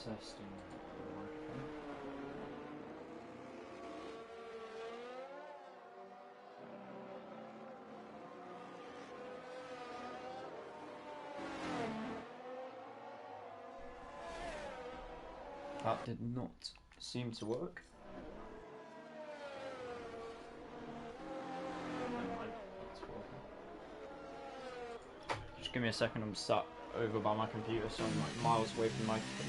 Testing the microphone. That did not seem to work. Never mind, it's working. Just give me a second, I'm sat over by my computer, so I'm like miles away from the microphone.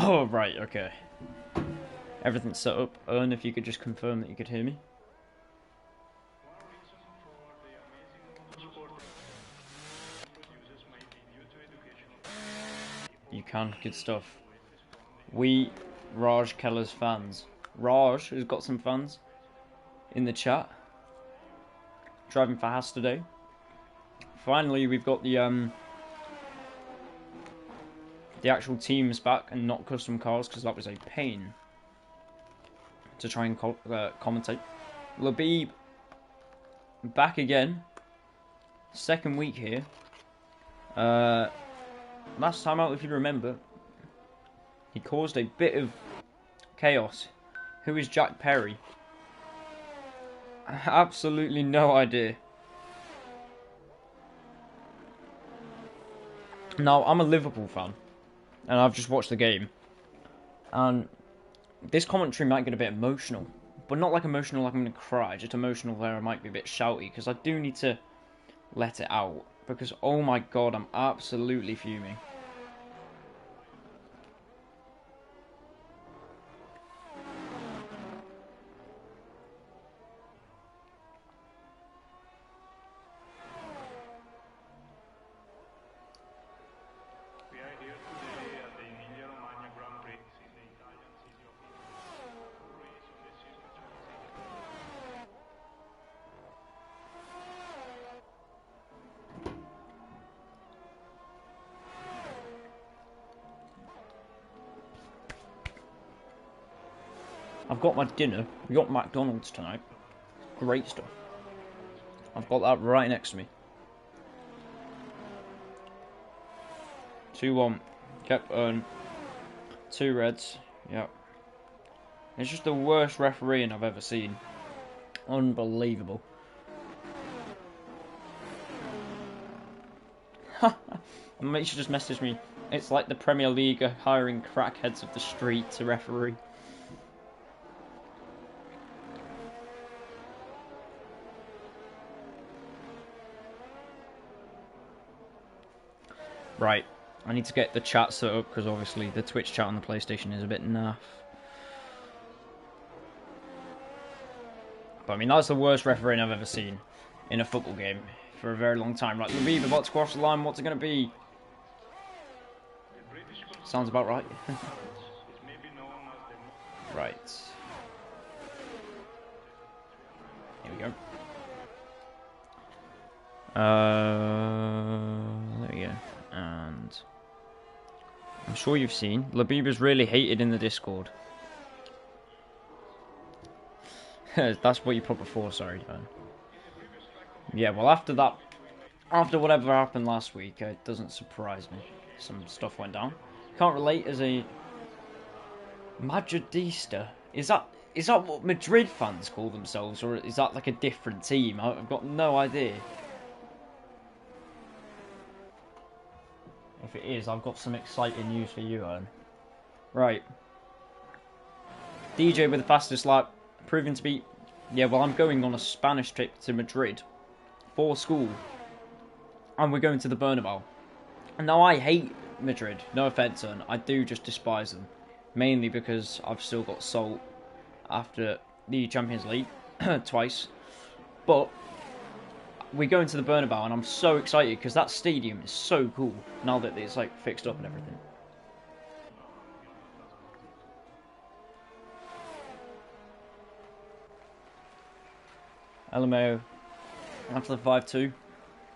Oh, right, okay. Everything's set up. Ern, if you could just confirm that you could hear me. You can, good stuff. We, Raj Keller's fans. Raj has got some fans in the chat. Driving for Haas today. Finally, we've got the actual teams back and not custom cars, because that was a pain to try and commentate. Labib back again. Second week here. Last time out, if you remember, he caused a bit of chaos. Who is Jack Perry? Absolutely no idea. Now, I'm a Liverpool fan, and I've just watched the game, and this commentary might get a bit emotional, but not like emotional like I'm going to cry, just emotional where I might be a bit shouty, because I do need to let it out, because oh my god, I'm absolutely fuming. We are here today at the Imola Romagna Grand Prix in the Italian city of Imola. Race on the season 20. I've got my dinner. We got McDonald's tonight. Great stuff. I've got that right next to me. 2-1. Kept Ern. 2 reds. Yep. It's just the worst refereeing I've ever seen. Unbelievable. Mate, she just messaged me. It's like the Premier League are hiring crackheads of the street to referee. Right. I need to get the chat set up because obviously the Twitch chat on the PlayStation is a bit naff. But I mean, that's the worst refereeing I've ever seen in a football game for a very long time. Right, Labib about to cross the line. What's it going to be? Sounds about right. Right. Here we go. There we go. And I'm sure you've seen Labib is really hated in the Discord. That's what you put before, sorry, Dan. Yeah, well, after that, after whatever happened last week, it doesn't surprise me. Some stuff went down. Can't relate as a Madridista. Is that what Madrid fans call themselves, or is that like a different team? I've got no idea. If it is, I've got some exciting news for you, Ern. Right. DJ with the fastest lap, proving to be Yeah, well, I'm going on a Spanish trip to Madrid for school, and we're going to the Bernabeu. And now I hate Madrid. No offense, son. I do just despise them, mainly because I've still got salt after the Champions League twice. But we're going to the Bernabeu, and I'm so excited because that stadium is so cool now that it's like fixed up and everything. LMAO after the 5-2.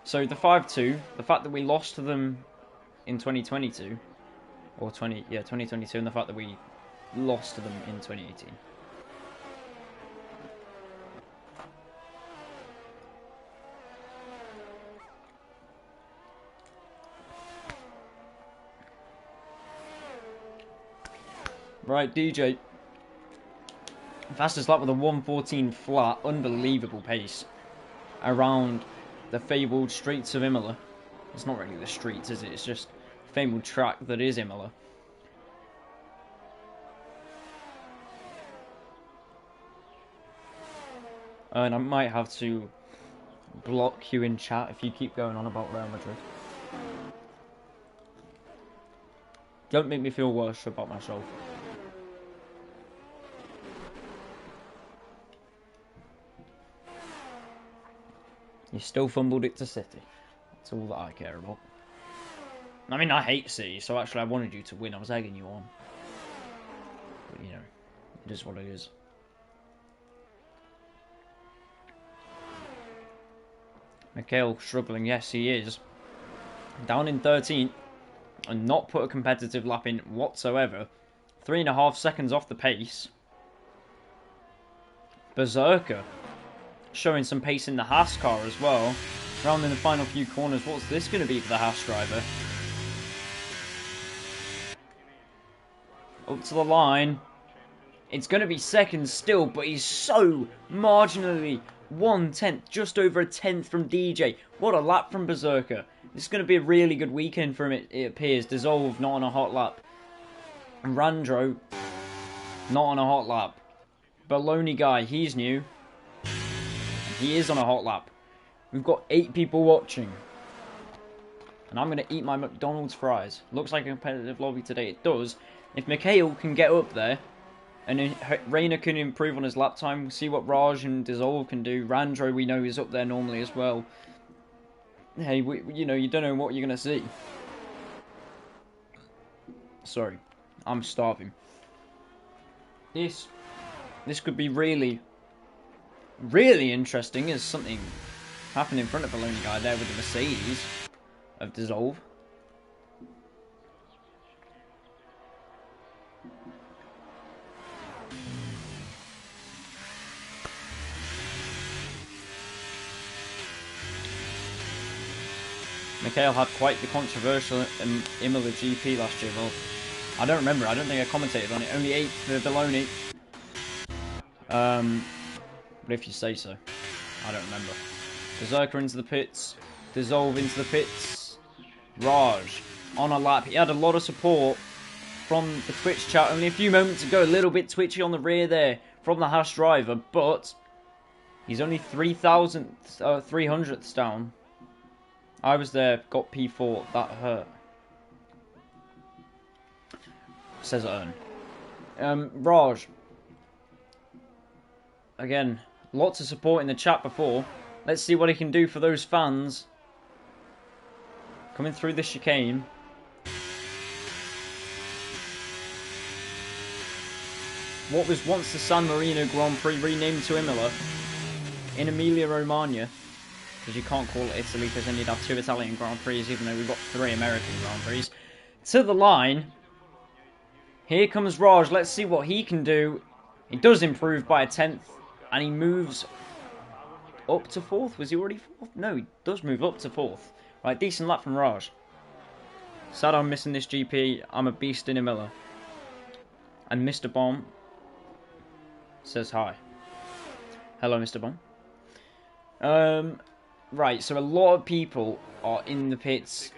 So the 5-2, the fact that we lost to them in 2022, or 2022, and the fact that we lost to them in 2018. Right, DJ. Fastest lap with a 1:14 flat, unbelievable pace around the fabled streets of Imola. It's not really the streets, is it? It's just the fabled track that is Imola. And I might have to block you in chat if you keep going on about Real Madrid. Don't make me feel worse about myself. You still fumbled it to City. That's all that I care about. I mean, I hate City, so actually I wanted you to win. I was egging you on. But, you know, it is what it is. Mikhail struggling, yes he is. Down in 13th, and not put a competitive lap in whatsoever. 3.5 seconds off the pace. Berserker showing some pace in the Haas car as well. Round in the final few corners, what's this going to be for the Haas driver? Up to the line. It's going to be second still, but he's so marginally 1/10, just over a tenth from DJ. What a lap from Berserker. This is going to be a really good weekend for him, it appears. Dissolve, not on a hot lap. And Randro, not on a hot lap. Baloney guy, he's new. He is on a hot lap. We've got 8 people watching. And I'm going to eat my McDonald's fries. Looks like a competitive lobby today. It does. If Mikhail can get up there, and Reina can improve on his lap time, we'll see what Raj and Dissolve can do. Randro, we know, is up there normally as well. Hey, you know, you don't know what you're going to see. Sorry. I'm starving. This could be really interesting. There's something happening in front of Baloney guy there with the Mercedes of Dissolve. Mikhail had quite the controversial Imola GP last year. Well, I don't remember. I don't think I commentated on it. Only 8 for Baloney. But if you say so. I don't remember. Berserker into the pits. Dissolve into the pits. Raj on a lap. He had a lot of support from the Twitch chat only a few moments ago. A little bit twitchy on the rear there from the Haas driver. But he's only 300ths down. I was there, got P4. That hurt. Says Ern. Raj. Again, lots of support in the chat before. Let's see what he can do for those fans. Coming through the chicane. What was once the San Marino Grand Prix renamed to Imola in Emilia Romagna. Because you can't call it Italy because then you'd have 2 Italian Grand Prix, even though we've got 3 American Grand Prix. To the line. Here comes Raj. Let's see what he can do. He does improve by a 10th. And he moves up to 4th. Was he already 4th? No, he does move up to 4th. Right, decent lap from Raj. Sad I'm missing this GP. I'm a beast in Emila. And Mr. Bomb says hi. Hello, Mr. Bomb. Right, so a lot of people are in the pits.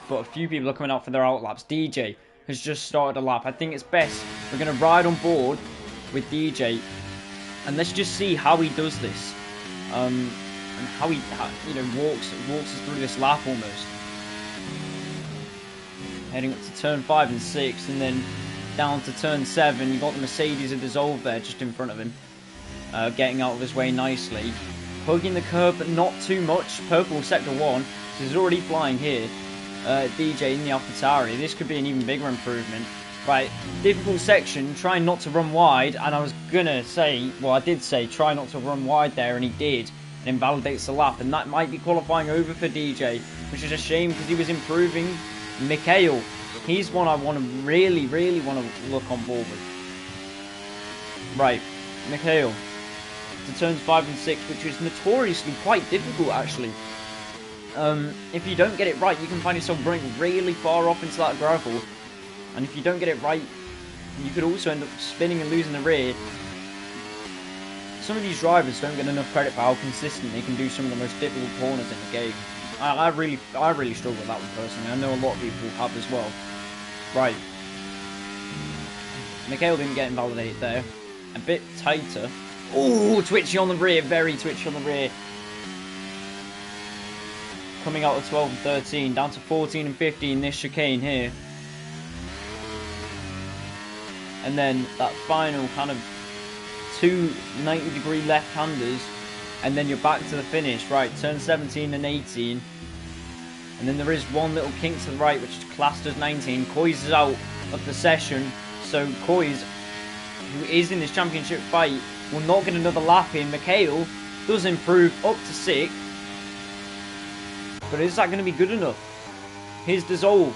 But a few people are coming out for their outlaps. DJ has just started a lap. I think it's best we're going to ride on board with DJ And let's just see how he does this, and how he walks us through this lap almost. Heading up to turn 5 and 6, and then down to turn 7. You got the Mercedes of Dissolve there just in front of him, getting out of his way nicely, hugging the curb but not too much. Purple sector 1, so he's already flying here. DJ in the AlphaTauri. This could be an even bigger improvement. Right, difficult section, trying not to run wide, and I was gonna say, well I did say try not to run wide there, and he did, and invalidates the lap, and that might be qualifying over for DJ, which is a shame because he was improving. Mikhail, he's one I want to really want to look on board with. Right, Mikhail, to turns 5 and 6, which is notoriously quite difficult actually. If you don't get it right, you can find yourself running really far off into that gravel. And if you don't get it right, you could also end up spinning and losing the rear. Some of these drivers don't get enough credit for how consistent they can do some of the most difficult corners in the game. I really struggle with that one personally. I know a lot of people have as well. Right. Mikhail didn't get invalidated there. A bit tighter. Ooh, twitchy on the rear. Very twitchy on the rear. Coming out of 12 and 13. Down to 14 and 15 this chicane here. And then that final kind of 2 90-degree left-handers, and then you're back to the finish. Right, turn 17 and 18. And then there is one little kink to the right, which is classed as 19. Koiz is out of the session, so Koiz, who is in this championship fight, will not get another lap in. Mikhail does improve up to 6. But is that going to be good enough? Here's Dissolve.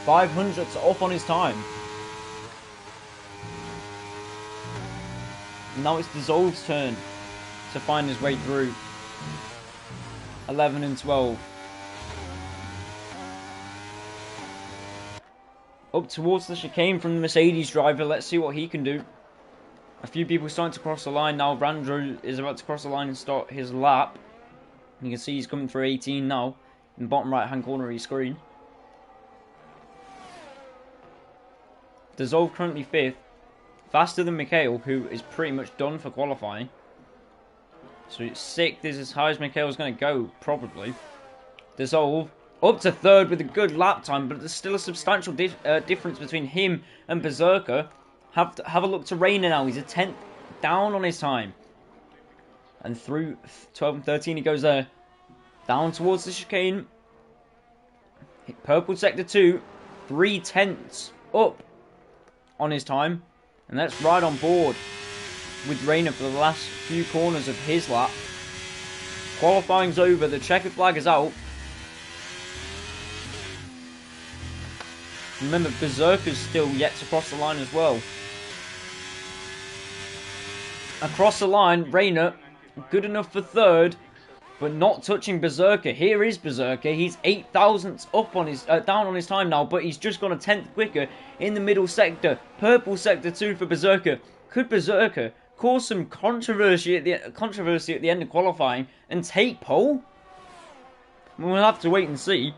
500's up on his time. Now it's Dissolve's turn to find his way through. 11 and 12. Up towards the chicane from the Mercedes driver. Let's see what he can do. A few people starting to cross the line now. Brandrew is about to cross the line and start his lap. You can see he's coming through 18 now in the bottom right hand corner of your screen. Dissolve currently 5th. Faster than Mikhail, who is pretty much done for qualifying. So 6th is as high as Mikhail's going to go, probably. Dissolve up to 3rd with a good lap time, but there's still a substantial difference between him and Berserker. Have a look to Reina now. He's a 10th down on his time. And through 12 and 13 he goes there. Down towards the chicane. Hit Purple sector 2. 3/10 up on his time. And let's ride on board with Reina for the last few corners of his lap. Qualifying's over. The checkered flag is out. Remember, Berserker's still yet to cross the line as well. Across the line, Reina, good enough for 3rd, but not touching Berserker. Here is Berserker. He's 8 thousandths up on his down on his time now, but he's just gone a 10th quicker in the middle sector. Purple sector 2 for Berserker. Could Berserker cause some controversy at the end of qualifying and take pole? We'll have to wait and see.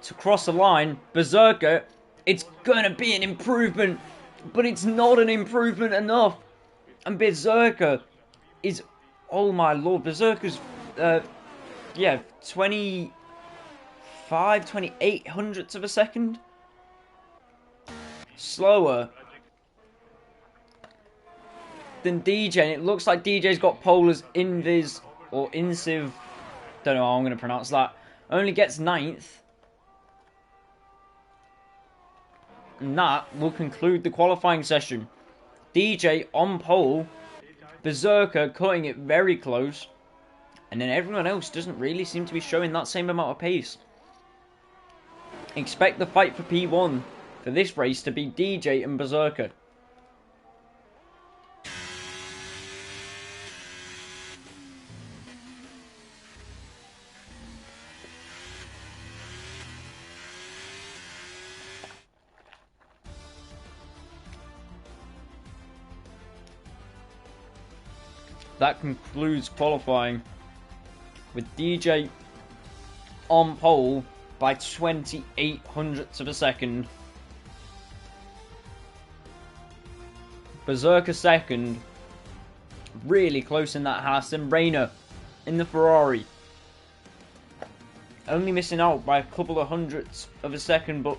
To cross the line, Berserker, it's gonna be an improvement, but it's not an improvement enough. And Berserker is, oh my lord, Berserker's, 28 hundredths of a second slower than DJ. And it looks like DJ's got pole as Invis, or Insiv, don't know how I'm gonna pronounce that, only gets 9th. And that will conclude the qualifying session. DJ on pole, Berserker cutting it very close, and then everyone else doesn't really seem to be showing that same amount of pace. Expect the fight for P1 for this race to be DJ and Berserker. That concludes qualifying with DJ on pole by 28 hundredths of a second. Berserker second. Really close in that Haas. And Reina in the Ferrari. Only missing out by a couple of hundredths of a second, but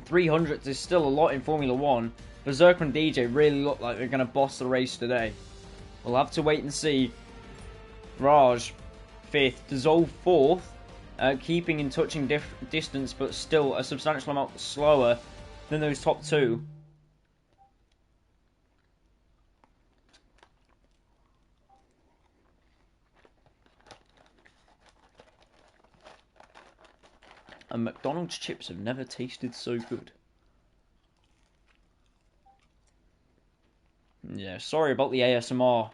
300ths is still a lot in Formula 1. Berserker and DJ really look like they're going to boss the race today. We'll have to wait and see. Raj, 5th. Dissolve 4th. Keeping in touching distance, but still a substantial amount slower than those top two. And McDonald's chips have never tasted so good. Yeah, sorry about the ASMR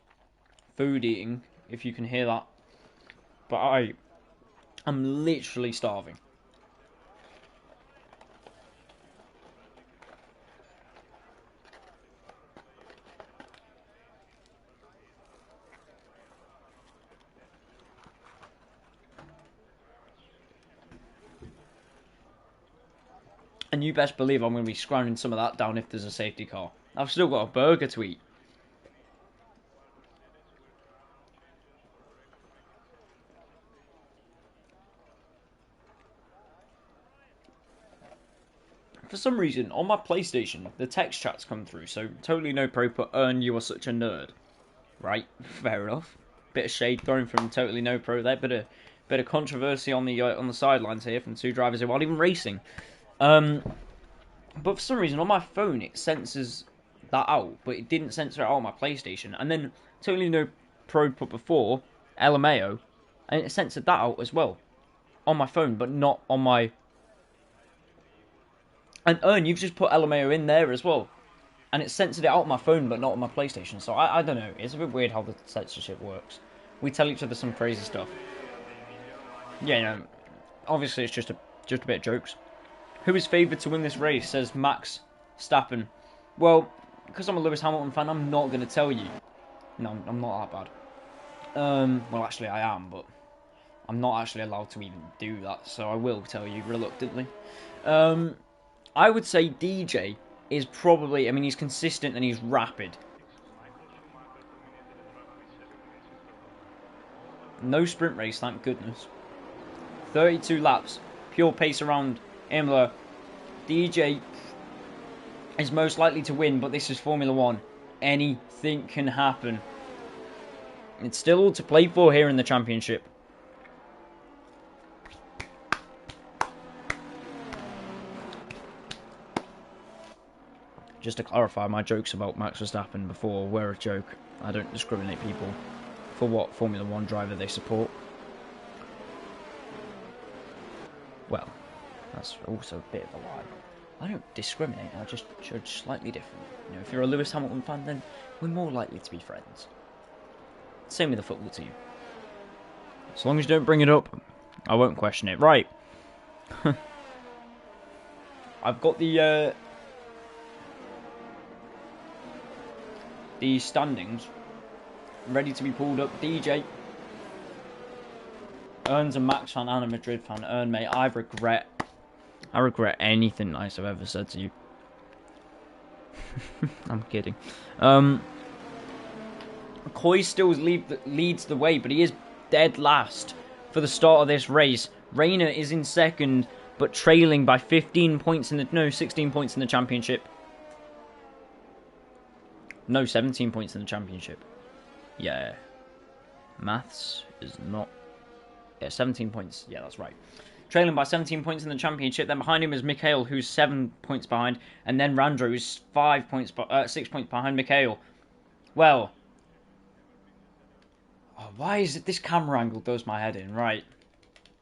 food eating, if you can hear that. But I'm literally starving. And you best believe I'm going to be scrounging some of that down if there's a safety car. I've still got a burger to eat. For some reason, on my PlayStation, the text chats come through, so totally no pro put Earn, you are such a nerd. Right, fair enough. Bit of shade thrown from totally no pro there, bit of controversy on the sidelines here from two drivers who aren't even racing. But for some reason, on my phone, it censors that out, but it didn't censor it out on my PlayStation. And then, totally no pro put before, LMAO, and it censored that out as well. On my phone, but not on my... And Earn, you've just put LMAO in there as well. And it censored it out on my phone, but not on my PlayStation. So I don't know, it's a bit weird how the censorship works. We tell each other some crazy stuff. Yeah, no, obviously it's just a bit of jokes. Who is favoured to win this race, says Max Stappen. Well, because I'm a Lewis Hamilton fan, I'm not going to tell you. No, I'm not that bad. Well, actually I am, but I'm not actually allowed to even do that, so I will tell you reluctantly. I would say DJ is probably, I mean, he's consistent and he's rapid. No sprint race, thank goodness. 32 laps, pure pace around Imola. DJ is most likely to win, but this is Formula 1. Anything can happen. It's still all to play for here in the championship. Just to clarify, my jokes about Max Verstappen before were a joke. I don't discriminate people for what Formula 1 driver they support. Well, that's also a bit of a lie. I don't discriminate, I just judge slightly different. You know, if you're a Lewis Hamilton fan, then we're more likely to be friends. Same with the football team. As long as you don't bring it up, I won't question it. Right. I've got the standings ready to be pulled up. DJ, Earn's a Max fan and a Madrid fan. Earn, mate, I regret anything nice I've ever said to you. I'm kidding. Coy still leads the way, but he is dead last for the start of this race. Reina is in second, but trailing by 16 points in the championship. No, 17 points in the championship. Yeah. Maths is not... Yeah, 17 points. Yeah, that's right. Trailing by 17 points in the championship. Then behind him is Mikhail, who's 7 points behind. And then Randro, who's 6 points behind Mikhail. Well... Oh, why is it this camera angle does my head in? Right.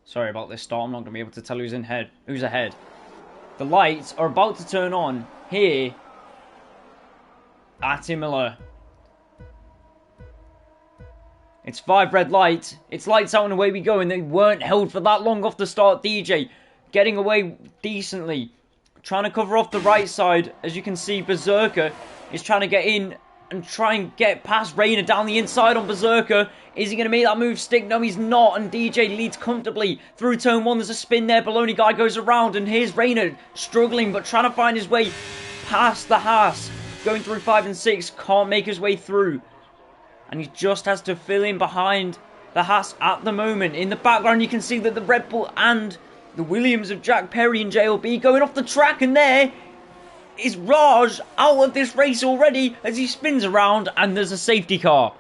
Sorry about this start. I'm not going to be able to tell who's ahead. The lights are about to turn on here at Imola. It's 5 red lights. It's lights out and away we go, and they weren't held for that long off the start. DJ getting away decently. Trying to cover off the right side. As you can see, Berserker is trying to get in and try and get past Rayner down the inside on Berserker. Is he going to make that move stick? No, he's not. And DJ leads comfortably through turn 1. There's a spin there. Baloney guy goes around. And here's Rayner struggling, but trying to find his way past the Haas. Going through 5 and 6. Can't make his way through. And he just has to fill in behind the Haas at the moment. In the background, you can see that the Red Bull and the Williams of Jack Perry and JLB going off the track. And there is Raj out of this race already as he spins around. And there's a safety car.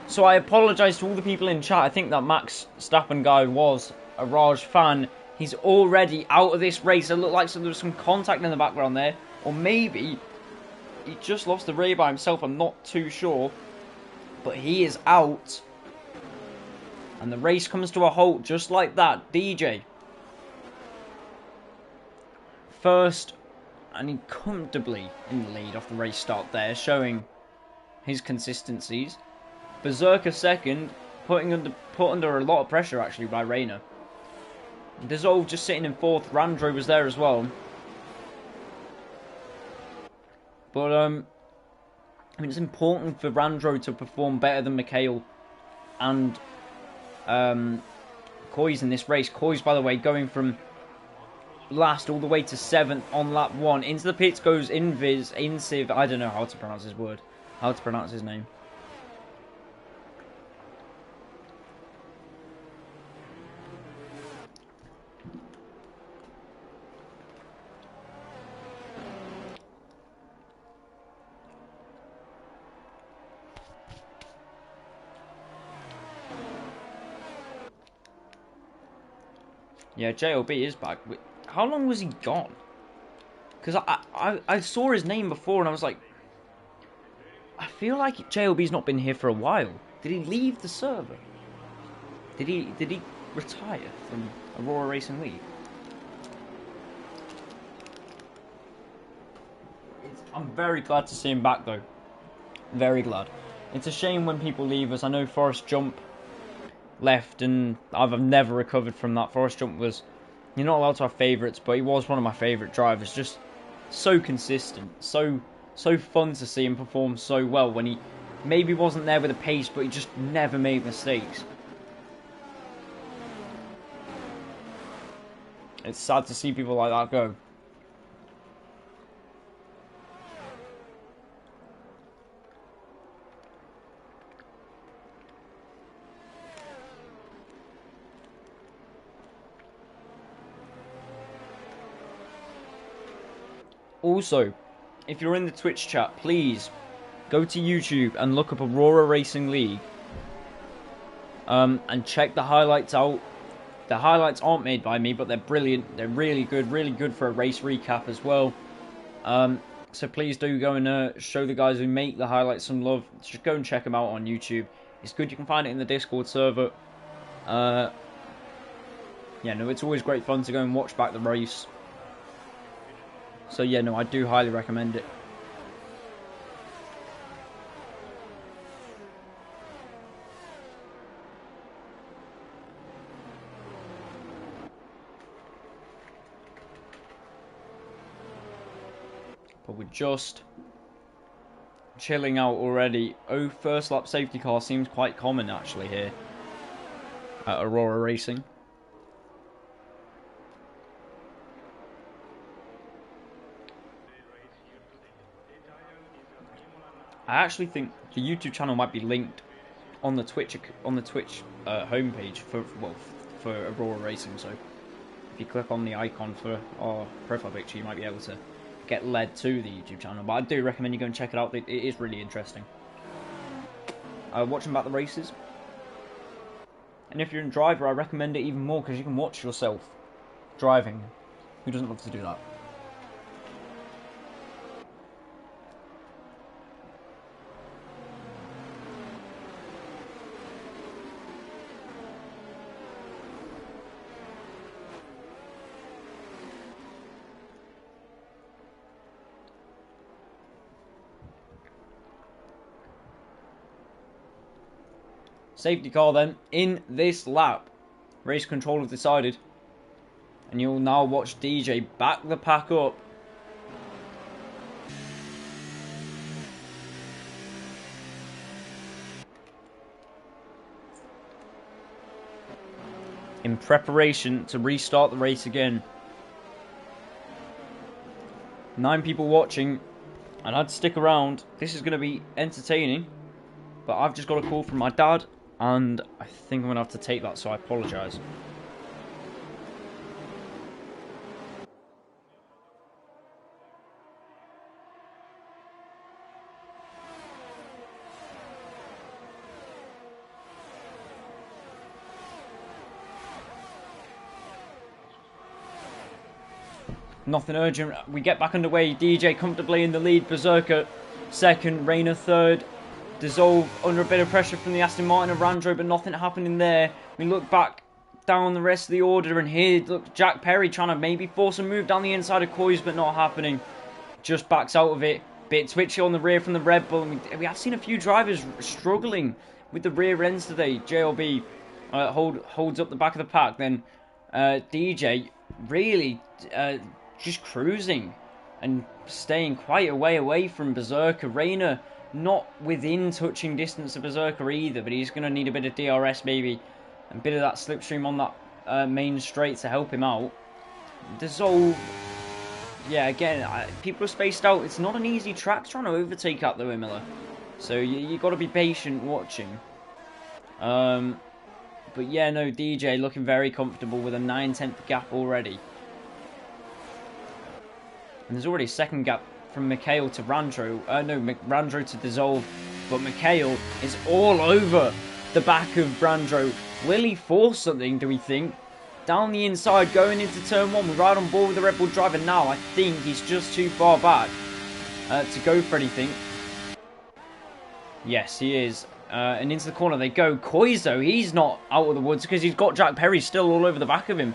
So I apologise to all the people in chat. I think that Max Stappen guy was a Raj fan. He's already out of this race. It looked like there was some contact in the background there. Or maybe he just lost the race by himself. I'm not too sure. But he is out. And the race comes to a halt just like that. DJ first. And he comfortably in the lead off the race start there. Showing his consistencies. Berserker second, put under a lot of pressure actually by Rayner. Dissolve just sitting in 4th. Randro was there as well. But I mean, it's important for Randro to perform better than Mikhail and Koi's in this race. Koi's, by the way, going from last all the way to 7th on lap 1. Into the pits goes Insiv. I don't know how to pronounce his name. Yeah, JLB is back. How long was he gone? Because I saw his name before and I was like, I feel like JLB's not been here for a while. Did he leave the server? Did he retire from Aurora Racing League? I'm very glad to see him back though. Very glad. It's a shame when people leave us. I know Forrest Jump left and I've never recovered from that. Forrest Jump was, you're not allowed to have favourites, but he was one of my favourite drivers. Just so consistent, so fun to see him perform so well when he maybe wasn't there with the pace, but he just never made mistakes. It's sad to see people like that go. Also, if you're in the Twitch chat, please go to YouTube and look up Aurora Racing League. And check the highlights out. The highlights aren't made by me, but they're brilliant. They're really good for a race recap as well. So please do go and show the guys who make the highlights some love. Just go and check them out on YouTube. It's good. You can find it in the Discord server. Yeah, no, it's always great fun to go and watch back the race. So yeah, no, I do highly recommend it. But we're just chilling out already. Oh, first lap safety car seems quite common actually here at Aurora Racing. I actually think the YouTube channel might be linked on the Twitch homepage for Aurora Racing. So if you click on the icon for our profile picture, you might be able to get led to the YouTube channel. But I do recommend you go and check it out. It is really interesting. Watching about the races, and if you're a driver, I recommend it even more because you can watch yourself driving. Who doesn't love to do that? Safety car then in this lap. Race control have decided. And you'll now watch DJ back the pack up. in preparation to restart the race again. 9 people watching, and I'd stick around. This is going to be entertaining, but I've just got a call from my dad, and I think I'm going to have to take that, so I apologise. Nothing urgent. We get back underway. DJ comfortably in the lead. Berserker second. Rayner third. Dissolve under a bit of pressure from the Aston Martin and Randro, but nothing happening there. We look back down the rest of the order, and here, look, Jack Perry trying to maybe force a move down the inside of Coys, but not happening. Just backs out of it. Bit twitchy on the rear from the Red Bull. And we have seen a few drivers struggling with the rear ends today. JLB holds up the back of the pack. Then DJ really just cruising and staying quite a way away from Berserker. Rayner not within touching distance of Berserker either, but he's going to need a bit of DRS maybe, and a bit of that slipstream on that main straight to help him out. Dissolve, yeah, again, people are spaced out. It's not an easy track trying to overtake at though, Emila, so you got to be patient watching. But yeah, no, DJ looking very comfortable with a 9/10 gap already. And there's already a second gap from Mikhail to Randro. Randro to Dissolve. But Mikhail is all over the back of Randro. Will he force something, do we think? Down the inside, going into turn 1. We're right on board with the Red Bull driver now. I think he's just too far back to go for anything. Yes, he is. And into the corner they go. Coys, though, he's not out of the woods because he's got Jack Perry still all over the back of him.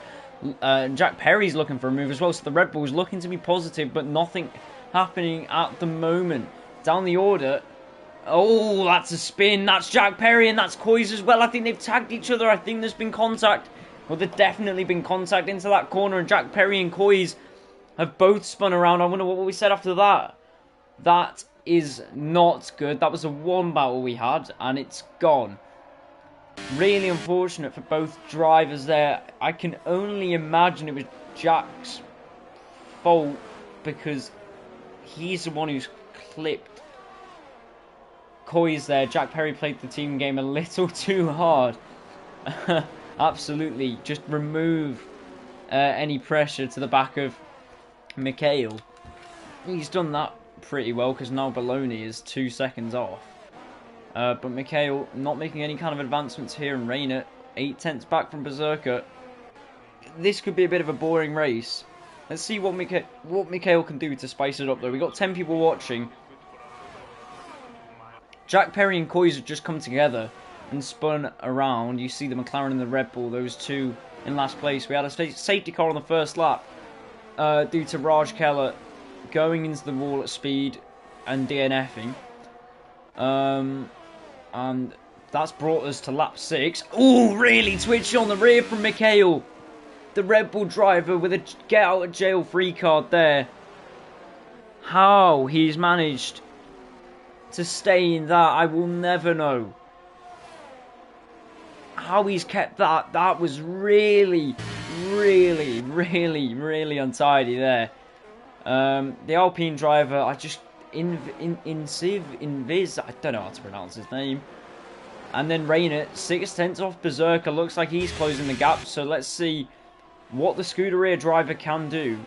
Jack Perry's looking for a move as well, so the Red Bull's looking to be positive, but nothing happening at the moment. Down the order, oh, that's a spin. That's Jack Perry and that's Coys as well. I think they've tagged each other. I think there's been contact. Well, there's definitely been contact into that corner, and Jack Perry and Coys have both spun around. I wonder what we said after that. That is not good. That was a one battle we had, and it's gone. Really unfortunate for both drivers there. I can only imagine it was Jack's fault because he's the one who's clipped Coys there. Jack Perry played the team game a little too hard. Absolutely. Just remove any pressure to the back of Mikhail. He's done that pretty well because now Baloney is 2 seconds off. But Mikhail not making any kind of advancements here, and Rayner 8/10 back from Berserker. This could be a bit of a boring race. Let's see what Mikhail can do to spice it up though. We got 10 people watching. Jack Perry and Coys have just come together and spun around. You see the McLaren and the Red Bull, those two in last place. We had a safety car on the first lap due to Raj Keller going into the wall at speed and DNFing. And that's brought us to lap 6. Oh, really twitchy on the rear from Mikhail. The Red Bull driver with a get out of jail free card there. How he's managed to stay in that, I will never know. How he's kept that was really, really, really, really untidy there. The Alpine driver, I just Inviz, I don't know how to pronounce his name. And then Rayner, 6/10 off Berserker, looks like he's closing the gap. So let's see what the Scuderia driver can do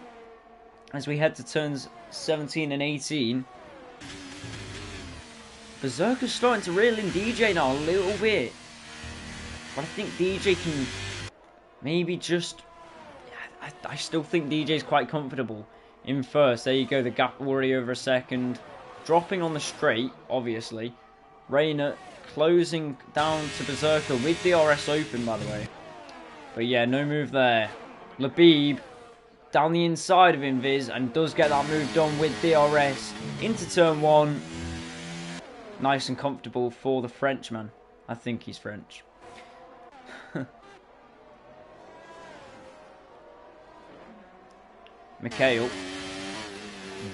as we head to turns 17 and 18. Berserker's starting to reel in DJ now a little bit. But I think DJ can maybe just... I still think DJ's quite comfortable in first. There you go, the gap already over a second. Dropping on the straight, obviously. Rayner closing down to Berserker with DRS open, by the way. But yeah, no move there. Labib down the inside of Inviz and does get that move done with DRS into turn 1. Nice and comfortable for the Frenchman. I think he's French. Mikhail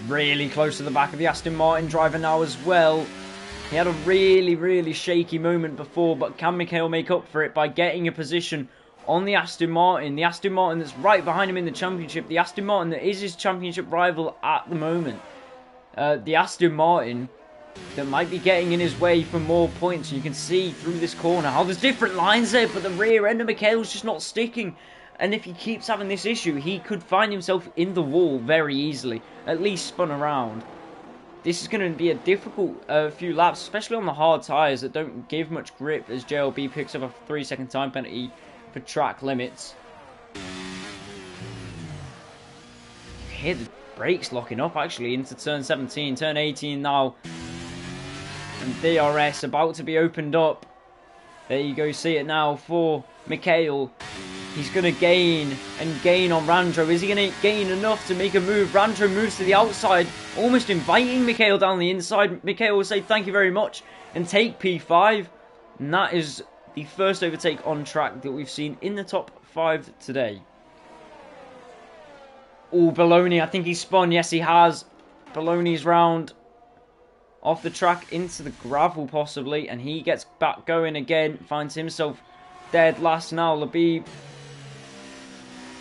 really close to the back of the Aston Martin driver now as well. He had a really, really shaky moment before, but can Mikhail make up for it by getting a position on the Aston Martin. The Aston Martin that's right behind him in the championship. The Aston Martin that is his championship rival at the moment. The Aston Martin that might be getting in his way for more points. You can see through this corner how there's different lines there, but the rear end of Michael's just not sticking. And if he keeps having this issue, he could find himself in the wall very easily, at least spun around. This is going to be a difficult few laps, especially on the hard tyres that don't give much grip, as JLB picks up a 3-second time penalty for track limits. You hear the brakes locking up actually into turn 17, turn 18 now. And DRS about to be opened up. There you go, see it now for Mikhail. He's going to gain and gain on Randro. Is he going to gain enough to make a move? Randro moves to the outside, almost inviting Mikhail down the inside. Mikhail will say thank you very much and take P5. And that is the first overtake on track that we've seen in the top 5 today. Oh, Baloney, I think he's spun. Yes, he has. Baloney's round off the track into the gravel possibly, and he gets back going again, finds himself dead last now. Labib,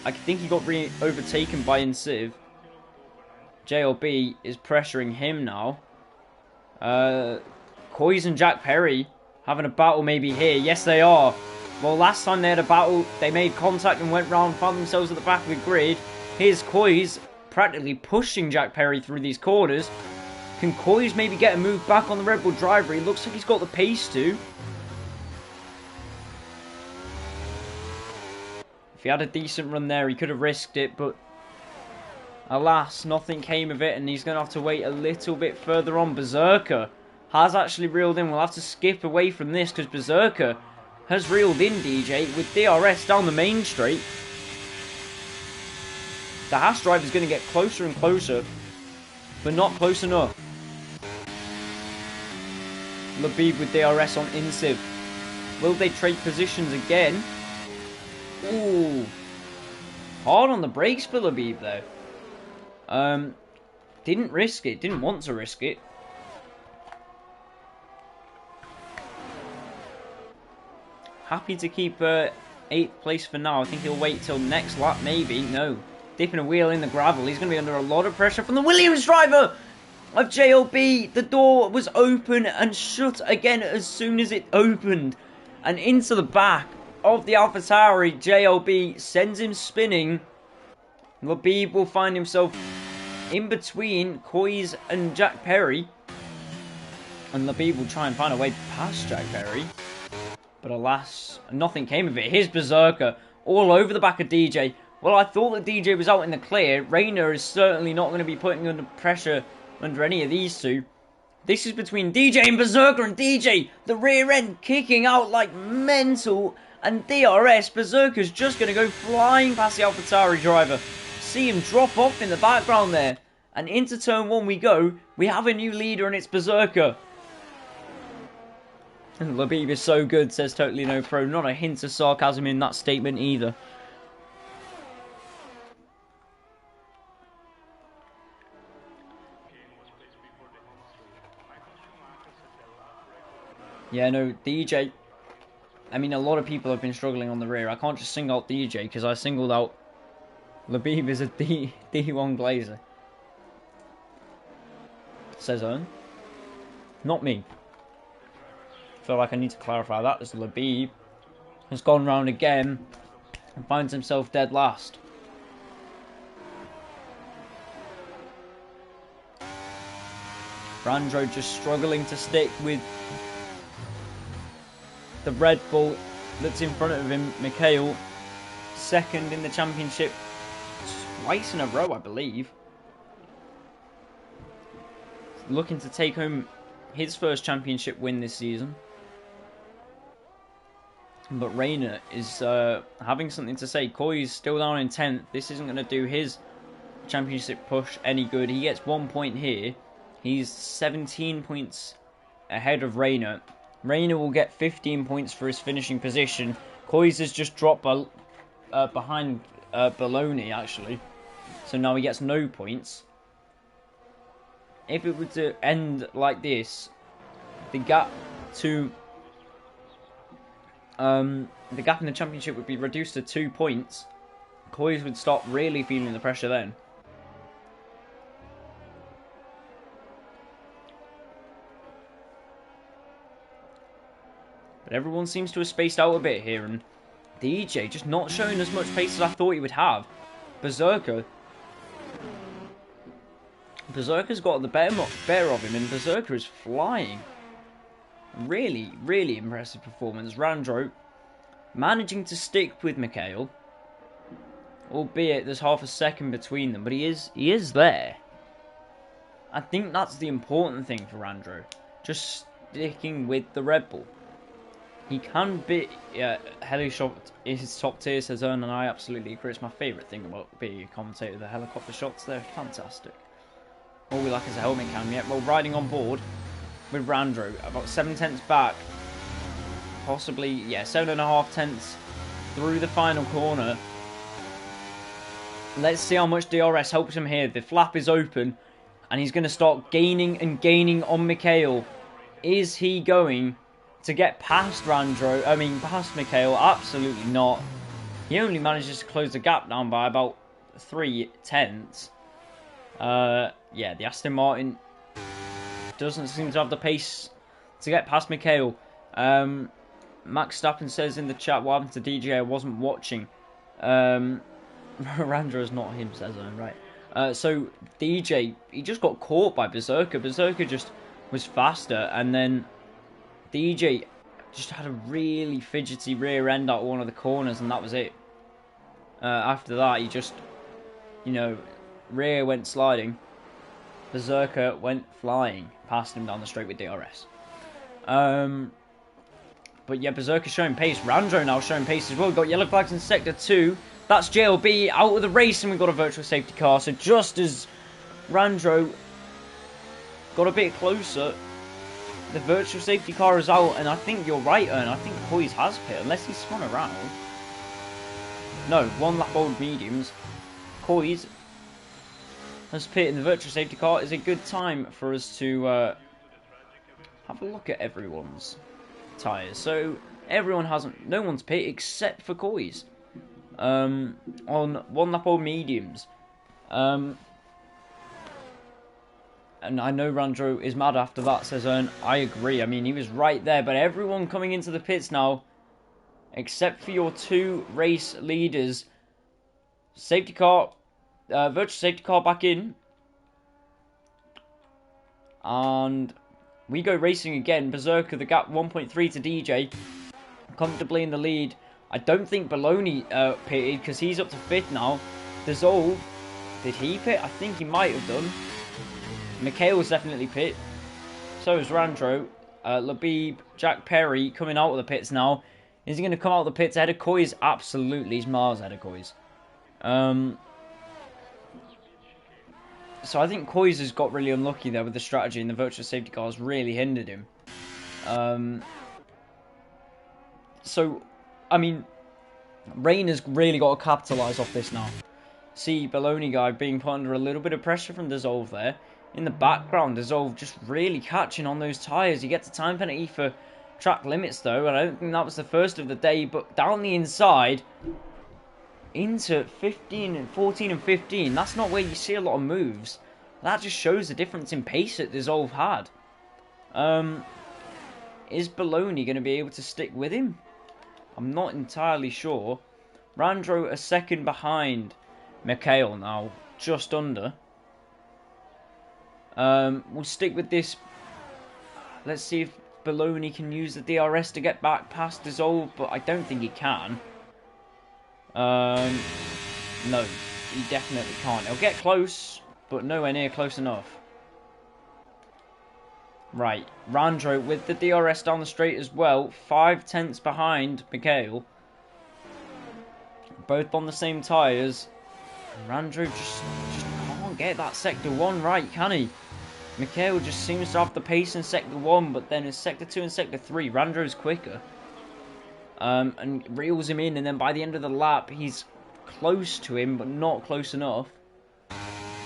I think he got overtaken by Insiv. JLB is pressuring him now. Coys and Jack Perry having a battle maybe here. Yes, they are. Well, last time they had a battle, they made contact and went round, found themselves at the back of the grid. Here's Coys practically pushing Jack Perry through these corners. Can Coys maybe get a move back on the Red Bull driver? He looks like he's got the pace to. If he had a decent run there, he could have risked it, but alas, nothing came of it, and he's going to have to wait a little bit further on. Berserker has actually reeled in. We'll have to skip away from this because Berserker has reeled in DJ with DRS down the main straight. The Haas driver is going to get closer and closer, but not close enough. Labib with DRS on Insiv. Will they trade positions again? Ooh. Hard on the brakes for Labib though. Didn't risk it. Didn't want to risk it. Happy to keep 8th place for now. I think he'll wait till next lap maybe. No. Dipping a wheel in the gravel. He's going to be under a lot of pressure from the Williams driver of JLB. The door was open and shut again as soon as it opened. And into the back of the AlphaTauri, JLB sends him spinning. Labib will find himself in between Coys and Jack Perry. And Labib will try and find a way past Jack Perry. But alas, nothing came of it. Here's Berserker all over the back of DJ. Well, I thought that DJ was out in the clear. Rayner is certainly not going to be putting under pressure under any of these two. This is between DJ and Berserker, and DJ, the rear end kicking out like mental. And DRS, Berserker's just going to go flying past the AlphaTauri driver. See him drop off in the background there. And into turn 1 we go. We have a new leader, and it's Berserker. And Labib is so good, says Totally No Pro. Not a hint of sarcasm in that statement either. Yeah, no, DJ. I mean, a lot of people have been struggling on the rear. I can't just single out DJ because I singled out Labib is a D1 Glazer. Says Owen. Not me. Feel like I need to clarify that as Labib has gone round again and finds himself dead last. Randro just struggling to stick with the Red Bull that's in front of him. Mikhail, second in the championship twice in a row, I believe. Looking to take home his first championship win this season. But Rayner is having something to say. Coy's still down in 10th. This isn't going to do his championship push any good. He gets 1 point here. He's 17 points ahead of Rayner. Rayner will get 15 points for his finishing position. Coy's has just dropped behind Baloney, actually. So now he gets no points. If it were to end like this, the gap to the gap in the championship would be reduced to 2 points. Coys would stop really feeling the pressure then. But everyone seems to have spaced out a bit here, and the EJ just not showing as much pace as I thought he would have. Berserker's got the better of him, and Berserker is flying. Really, really impressive performance. Randro managing to stick with Mikhail, albeit there's half a second between them, but he is there. I think that's the important thing for Randro, just sticking with the Red Bull. He can beat Helishot is his top tier, says Ern, and I absolutely agree. It's my favourite thing about being a commentator. The helicopter shots, they're fantastic. All we lack is a helmet cam yet. Well, riding on board with Randro, about 7 tenths back. Possibly, yeah, 7.5 tenths through the final corner. Let's see how much DRS helps him here. The flap is open, and he's going to start gaining and gaining on Mikhail. Is he going to get past past Mikhail? Absolutely not. He only manages to close the gap down by about 3 tenths. Yeah, the Aston Martin doesn't seem to have the pace to get past Mikhail. Max Stappen says in the chat, what happened to DJ? I wasn't watching. Randra's not him, says I, right. So DJ, he just got caught by Berserker. Berserker just was faster, and then DJ just had a really fidgety rear end out one of the corners, and that was it. After that, he just, rear went sliding. Berserker went flying past him down the straight with DRS. But yeah, Berserker showing pace. Randro now showing pace as well. We've got yellow flags in Sector 2. That's JLB out of the race, and we've got a virtual safety car. So just as Randro got a bit closer, the virtual safety car is out, and I think you're right, Ern. I think Coys has pit, unless he's spun around. No, 1 lap old mediums. Coys has pit in the virtual safety car. Is a good time for us to have a look at everyone's tyres. So everyone no one's pit except for Coys on 1 lap old mediums. And I know Randro is mad after that, says Ern. I agree. I mean, he was right there. But everyone coming into the pits now, except for your 2 race leaders. Safety car, virtual safety car back in. And we go racing again. Berserker, the gap 1.3 to DJ. Comfortably in the lead. I don't think Baloney pitted, because he's up to 5th now. Dissolve, did he pit? I think he might have done. Mikhail's definitely pit. So is Randro. Labib, Jack Perry coming out of the pits now. Is he going to come out of the pits ahead of Coys? Absolutely. He's miles ahead of Coys. So I think Coys has got really unlucky there with the strategy, and the virtual safety car has really hindered him. So, I mean, Rain has really got to capitalise off this now. See Baloney guy being put under a little bit of pressure from Dissolve there. In the background, Dissolve just really catching on those tyres. He gets a time penalty for track limits though, and I don't think that was the first of the day, but down the inside into 15 and 14 and 15, that's not where you see a lot of moves. That just shows the difference in pace that Dissolve had. Is Baloney going to be able to stick with him? I'm not entirely sure. Randro a second behind Mikhail now, just under. We'll stick with this. Let's see if Baloney can use the DRS to get back past Dissolve, but I don't think he can. No, he definitely can't. He'll get close, but nowhere near close enough. Right, Randro with the DRS down the straight as well. 5 tenths behind Mikhail. Both on the same tyres. Randro just can't get that Sector 1 right, can he? Mikhail just seems to have the pace in Sector 1, but then in Sector 2 and Sector 3, Randro's quicker. And reels him in, and then by the end of the lap, he's close to him, but not close enough.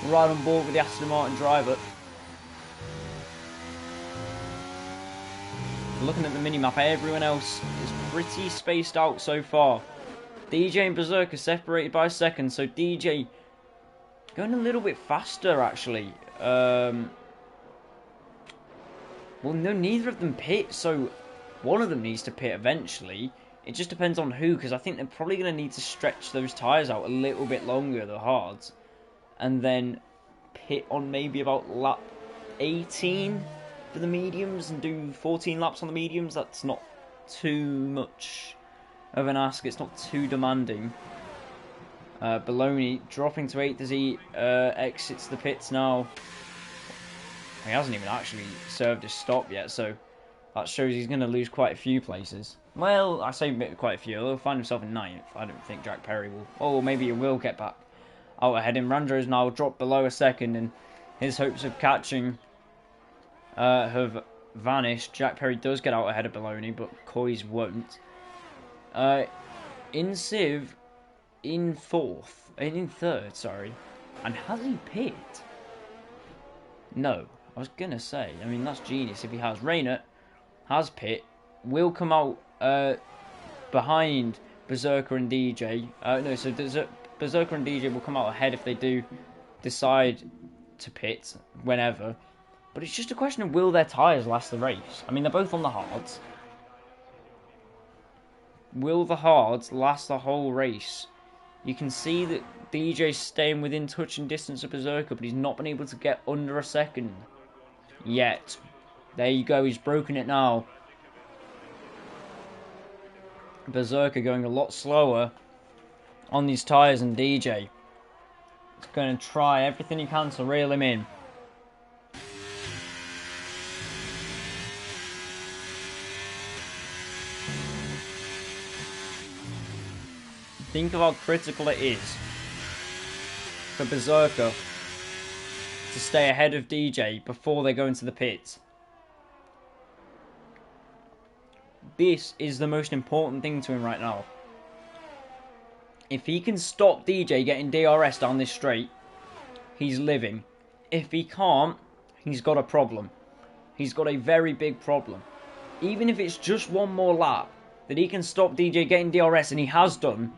Right on board with the Aston Martin driver. looking at the mini-map, everyone else is pretty spaced out so far. DJ and Berserker separated by a second, so DJ going a little bit faster, actually. Well, no, neither of them pit, so one of them needs to pit eventually. It just depends on who, because I think they're probably going to need to stretch those tyres out a little bit longer, the hards, and then pit on maybe about lap 18 for the mediums and do 14 laps on the mediums. That's not too much of an ask. It's not too demanding. Baloney dropping to 8th as he exits the pits now. He hasn't even actually served his stop yet, so that shows he's going to lose quite a few places. Well, I say quite a few. He'll find himself in 9th. I don't think Jack Perry will. Oh, maybe he will get back out ahead him. Randro's now dropped below a second, and his hopes of catching have vanished. Jack Perry does get out ahead of Baloney, but Coys won't. In Civ, in 3rd, sorry. And has he pit? No. I was gonna say, I mean, that's genius if he has. Rayner has pit, will come out behind Berserker and DJ. No, so Berserker and DJ will come out ahead if they do decide to pit whenever. But it's just a question of will their tyres last the race? I mean, they're both on the hards. Will the hards last the whole race? You can see that DJ's staying within touching distance of Berserker, but he's not been able to get under a second yet. There you go, he's broken it now. Berserker going a lot slower on these tyres than DJ. He's going to try everything he can to reel him in. Think of how critical it is for Berserker to stay ahead of DJ before they go into the pits. This is the most important thing to him right now. If he can stop DJ getting DRS down this straight, he's living. If he can't, he's got a problem. He's got a very big problem. Even if it's just one more lap that he can stop DJ getting DRS, and he has done,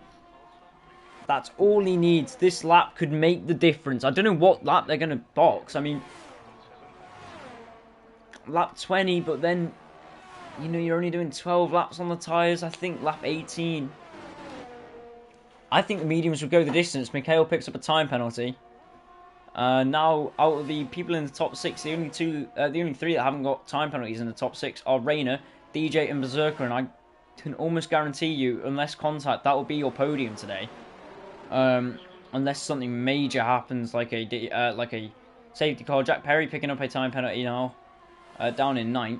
that's all he needs. This lap could make the difference. I don't know what lap they're going to box. I mean, lap 20, but then, you know, you're only doing 12 laps on the tyres. I think lap 18. I think the mediums would go the distance. Mikhail picks up a time penalty. Now, out of the people in the top 6, the only 3 that haven't got time penalties in the top 6 are Rayner, DJ, and Berserker. And I can almost guarantee you, unless contact, that will be your podium today. Unless something major happens, like a safety car. Jack Perry picking up a time penalty now, down in 9th.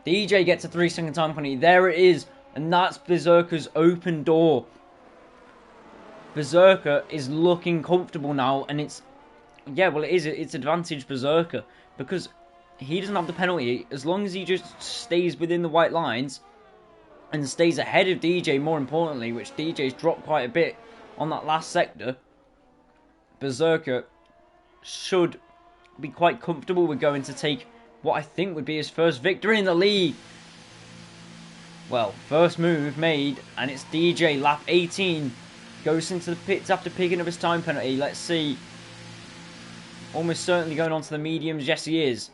DJ gets a 3-second time penalty. There it is, and that's Berserker's open door. Berserker is looking comfortable now, and it's... Yeah, well, it is. It's advantage Berserker, because he doesn't have the penalty. As long as he just stays within the white lines and stays ahead of DJ, more importantly, which DJ's dropped quite a bit on that last sector, Berserker should be quite comfortable with going to take what I think would be his first victory in the league. Well, first move made, and it's DJ, lap 18. Goes into the pits after picking up his time penalty. Let's see. Almost certainly going on to the mediums. Yes, he is.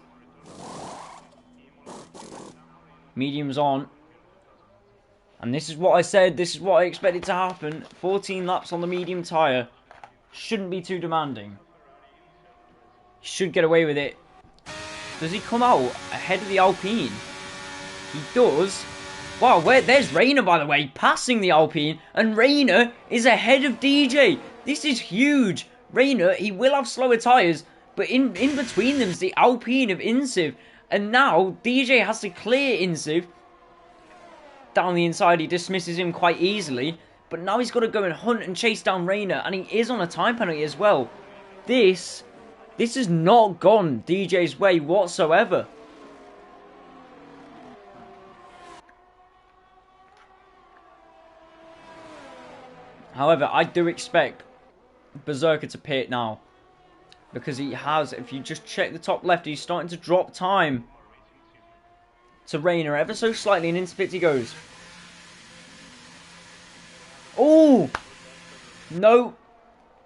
Mediums on. And this is what I said. This is what I expected to happen. 14 laps on the medium tyre. Shouldn't be too demanding. He should get away with it. Does he come out ahead of the Alpine? He does. Wow, there's Rayner, by the way, passing the Alpine, and Rayner is ahead of DJ. This is huge. Rayner, he will have slower tyres, but in between them is the Alpine of Insiv, and now DJ has to clear Insiv. Down the inside, he dismisses him quite easily, but now he's got to go and hunt and chase down Rayner, and he is on a time penalty as well. This has not gone DJ's way whatsoever. However, I do expect Berserker to pit now. Because he has, if you just check the top left, he's starting to drop time to Rayner ever so slightly, and into pit he goes. Oh! No.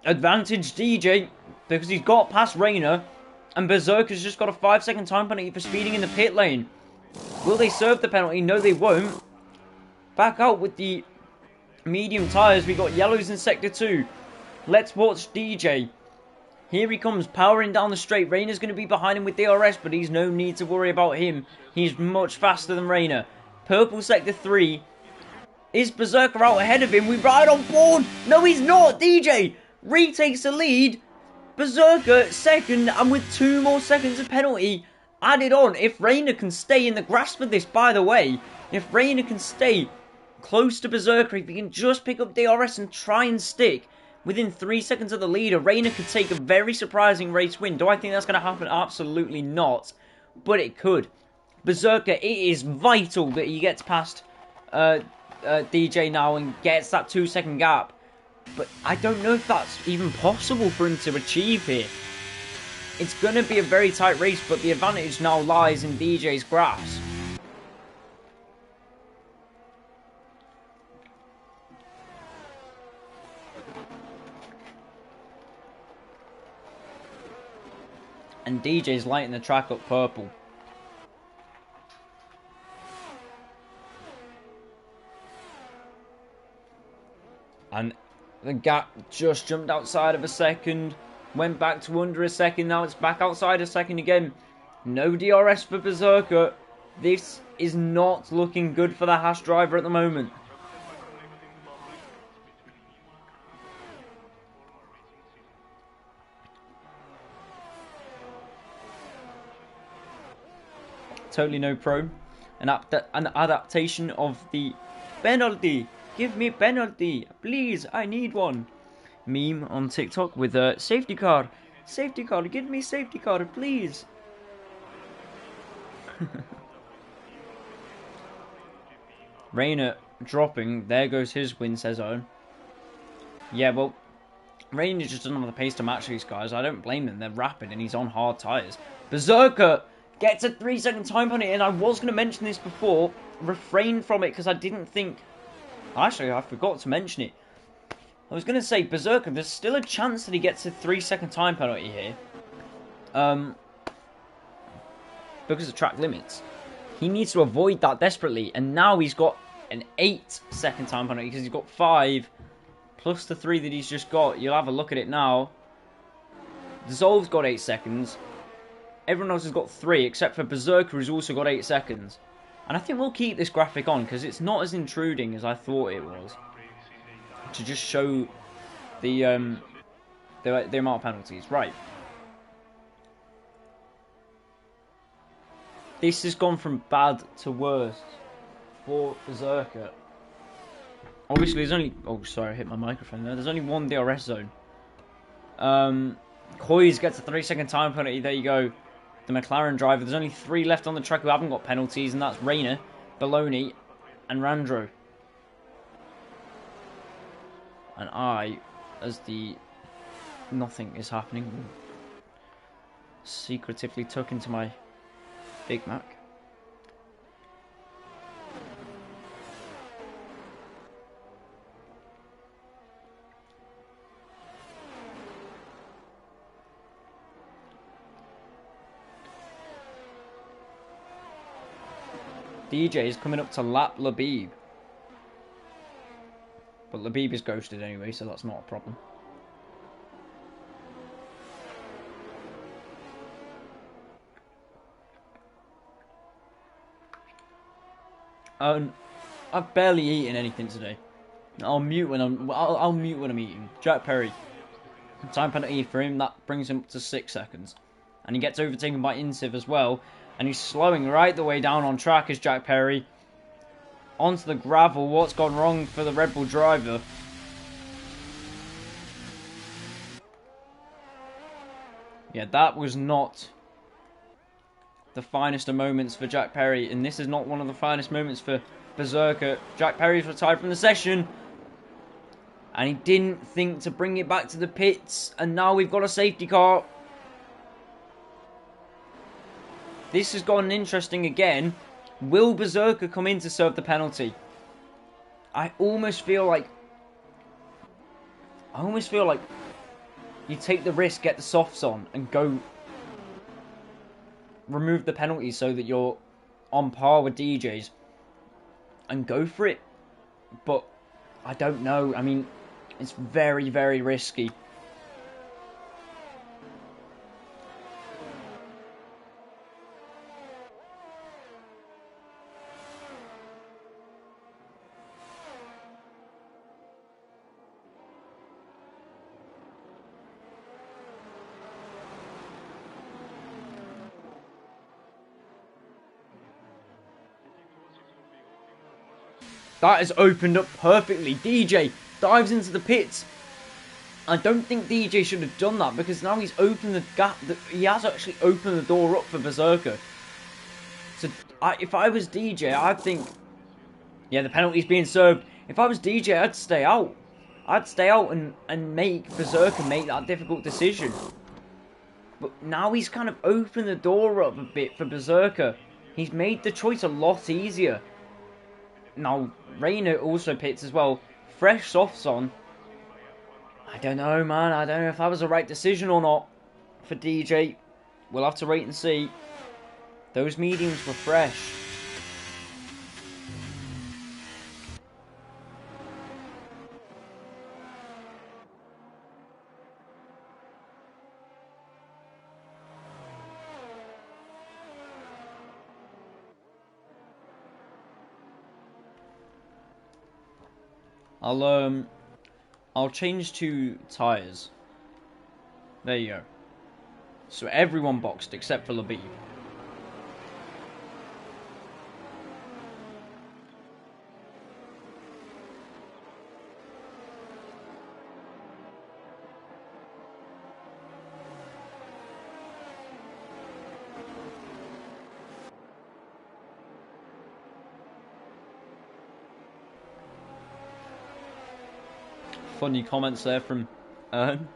Advantage DJ, because he's got past Rayner, and Berserker's just got a 5-second time penalty for speeding in the pit lane. Will they serve the penalty? No, they won't. Back out with the medium tyres. We got yellows in Sector 2. Let's watch DJ. Here he comes, powering down the straight. Rayner's going to be behind him with DRS, but he's no need to worry about him. He's much faster than Rayner. Purple Sector 3. Is Berserker out ahead of him? We ride on board. No, he's not. DJ retakes the lead. Berserker second, and with 2 more seconds of penalty added on. If Rayner can stay in the grasp of this, by the way, if Rayner can stay close to Berserker, if he can just pick up DRS and try and stick within 3 seconds of the leader, Rayner could take a very surprising race win. Do I think that's going to happen? Absolutely not. But it could. Berserker, it is vital that he gets past DJ now and gets that 2-second gap. But I don't know if that's even possible for him to achieve here. It's going to be a very tight race, but the advantage now lies in DJ's grasp. And DJ's lighting the track up purple. And the gap just jumped outside of a second. Went back to under a second. Now it's back outside a second again. No DRS for Berserker. This is not looking good for the Haas driver at the moment. Totally no pro. An adaptation of the penalty. Give me penalty, please. I need one. Meme on TikTok with a safety car. Safety car, give me safety car, please. Rayner dropping. There goes his win, says Owen. Yeah, well, Rayner just doesn't have the pace to match these guys. I don't blame them. They're rapid and he's on hard tyres. Berserker gets a 3-second time on it, and I was going to mention this before. Refrain from it because I didn't think... Actually, I forgot to mention it. I was going to say, Berserker, there's still a chance that he gets a 3-second time penalty here. Because of track limits. He needs to avoid that desperately. And now he's got an 8-second time penalty because he's got 5 plus the 3 that he's just got. You'll have a look at it now. Dissolve's got 8 seconds. Everyone else has got 3 except for Berserker, who's also got 8 seconds. And I think we'll keep this graphic on because it's not as intruding as I thought it was. To just show the amount of penalties. Right. This has gone from bad to worse for Berserker. Obviously, there's only... Oh, sorry, I hit my microphone there. There's only 1 DRS zone. Hoyes gets a 3-second time penalty. There you go. The McLaren driver. There's only 3 left on the track who haven't got penalties, and that's Rayner, Baloney, and Randro. And I, as the nothing is happening, secretively took into my Big Mac. DJ is coming up to lap Labib. But Labib is ghosted anyway, so that's not a problem. I've barely eaten anything today. I'll mute when I'm eating. Jack Perry. Time penalty for him, that brings him up to 6 seconds. And he gets overtaken by Insiv as well. And he's slowing right the way down on track as Jack Perry. Onto the gravel. What's gone wrong for the Red Bull driver? Yeah, that was not the finest of moments for Jack Perry. And this is not one of the finest moments for Berserker. Jack Perry's retired from the session. And he didn't think to bring it back to the pits. And now we've got a safety car. This has gotten interesting again. Will Berserker come in to serve the penalty? I almost feel like you take the risk, get the softs on, and go remove the penalty so that you're on par with DJs and go for it. But I don't know. I mean, it's very, very risky. That has opened up perfectly. DJ dives into the pits. I don't think DJ should have done that because now he's opened the gap. He has actually opened the door up for Berserker. So if I was DJ, I'd think, yeah, the penalty's being served. If I was DJ, I'd stay out. I'd stay out and make Berserker make that difficult decision. But now he's kind of opened the door up a bit for Berserker. He's made the choice a lot easier. Now, Reina also pits as well. Fresh softs on. I don't know, man. I don't know if that was the right decision or not for DJ. We'll have to wait and see. Those mediums were fresh. I'll change to tyres. There you go. So everyone boxed except for Labib. Funny comments there from Ern.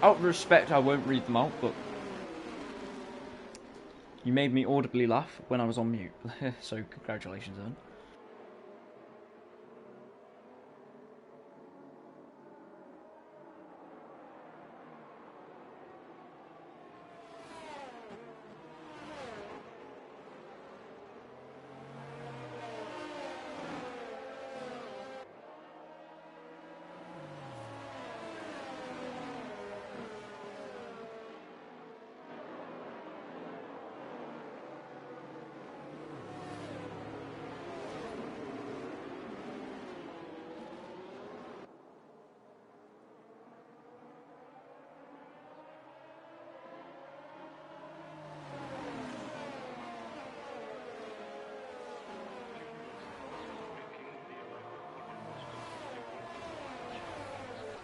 Out of respect, I won't read them out, but you made me audibly laugh when I was on mute. So congratulations, Ern.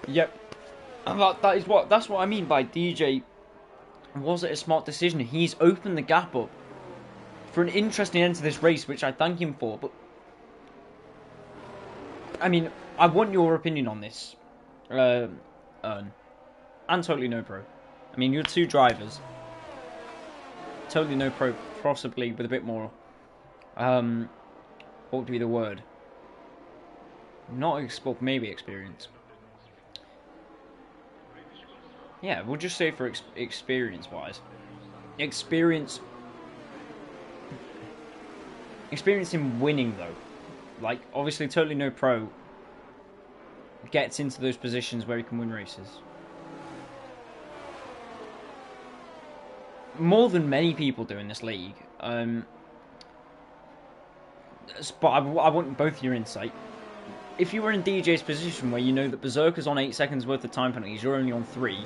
Yep, and that's what I mean by DJ. Was it a smart decision? He's opened the gap up for an interesting end to this race, which I thank him for. But I mean, I want your opinion on this, and Totally No Pro. I mean, you're two drivers. Totally No Pro, possibly with a bit more. What would be the word? Not maybe experience. Yeah, we'll just say for experience-wise. Experience in winning, though. Like, obviously, Totally No Pro gets into those positions where he can win races. More than many people do in this league. But I want both your insight. If you were in DJ's position where you know that Berserker's on 8 seconds worth of time penalties, you're only on 3,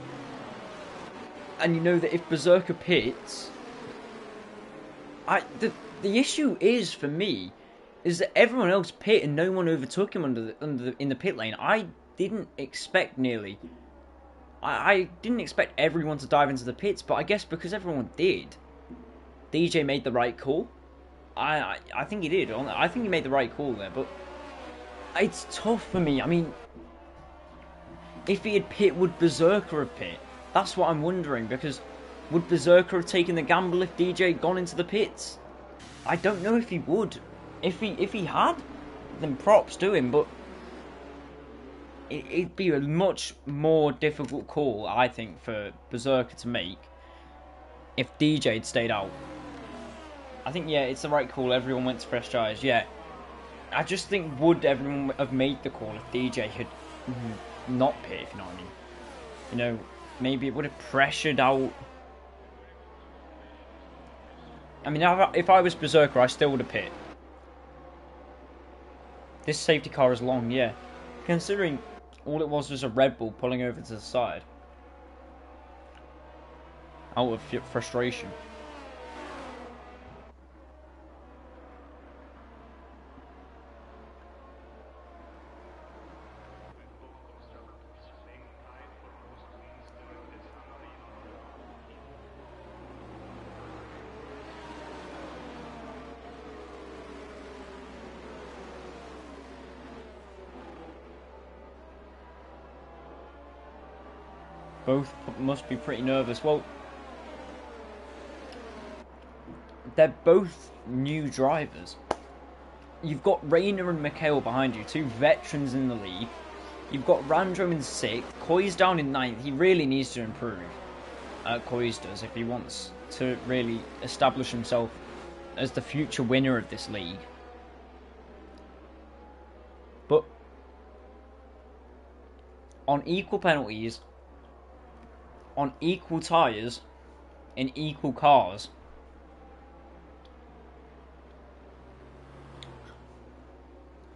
and you know that if Berserker pits, the issue is for me is that everyone else pit and no one overtook him in the pit lane. I didn't expect I didn't expect everyone to dive into the pits, but I guess because everyone did, DJ made the right call. I think he did. I think he made the right call there, but It's tough for me. I mean, if he had pit, would Berserker have pit? That's what I'm wondering, because would Berserker have taken the gamble if DJ had gone into the pits? I don't know if he would. If he had, then props to him, but it'd be a much more difficult call, I think, for Berserker to make if DJ had stayed out. I think, yeah, it's the right call. Everyone went to fresh tyres, yeah. I just think, would everyone have made the call if DJ had not pit, if you know what I mean? You know, maybe it would have pressured out. I mean, if I was Berserker, I still would have pit. This safety car is long, yeah. Considering all it was a Red Bull pulling over to the side. Out of frustration. Both must be pretty nervous. Well, they're both new drivers. You've got Rayner and Mikhail behind you, two veterans in the league. You've got Randro in 6th, Coy's down in 9th. He really needs to improve. Coy's does, if he wants to really establish himself as the future winner of this league. But on equal penalties, on equal tyres, in equal cars,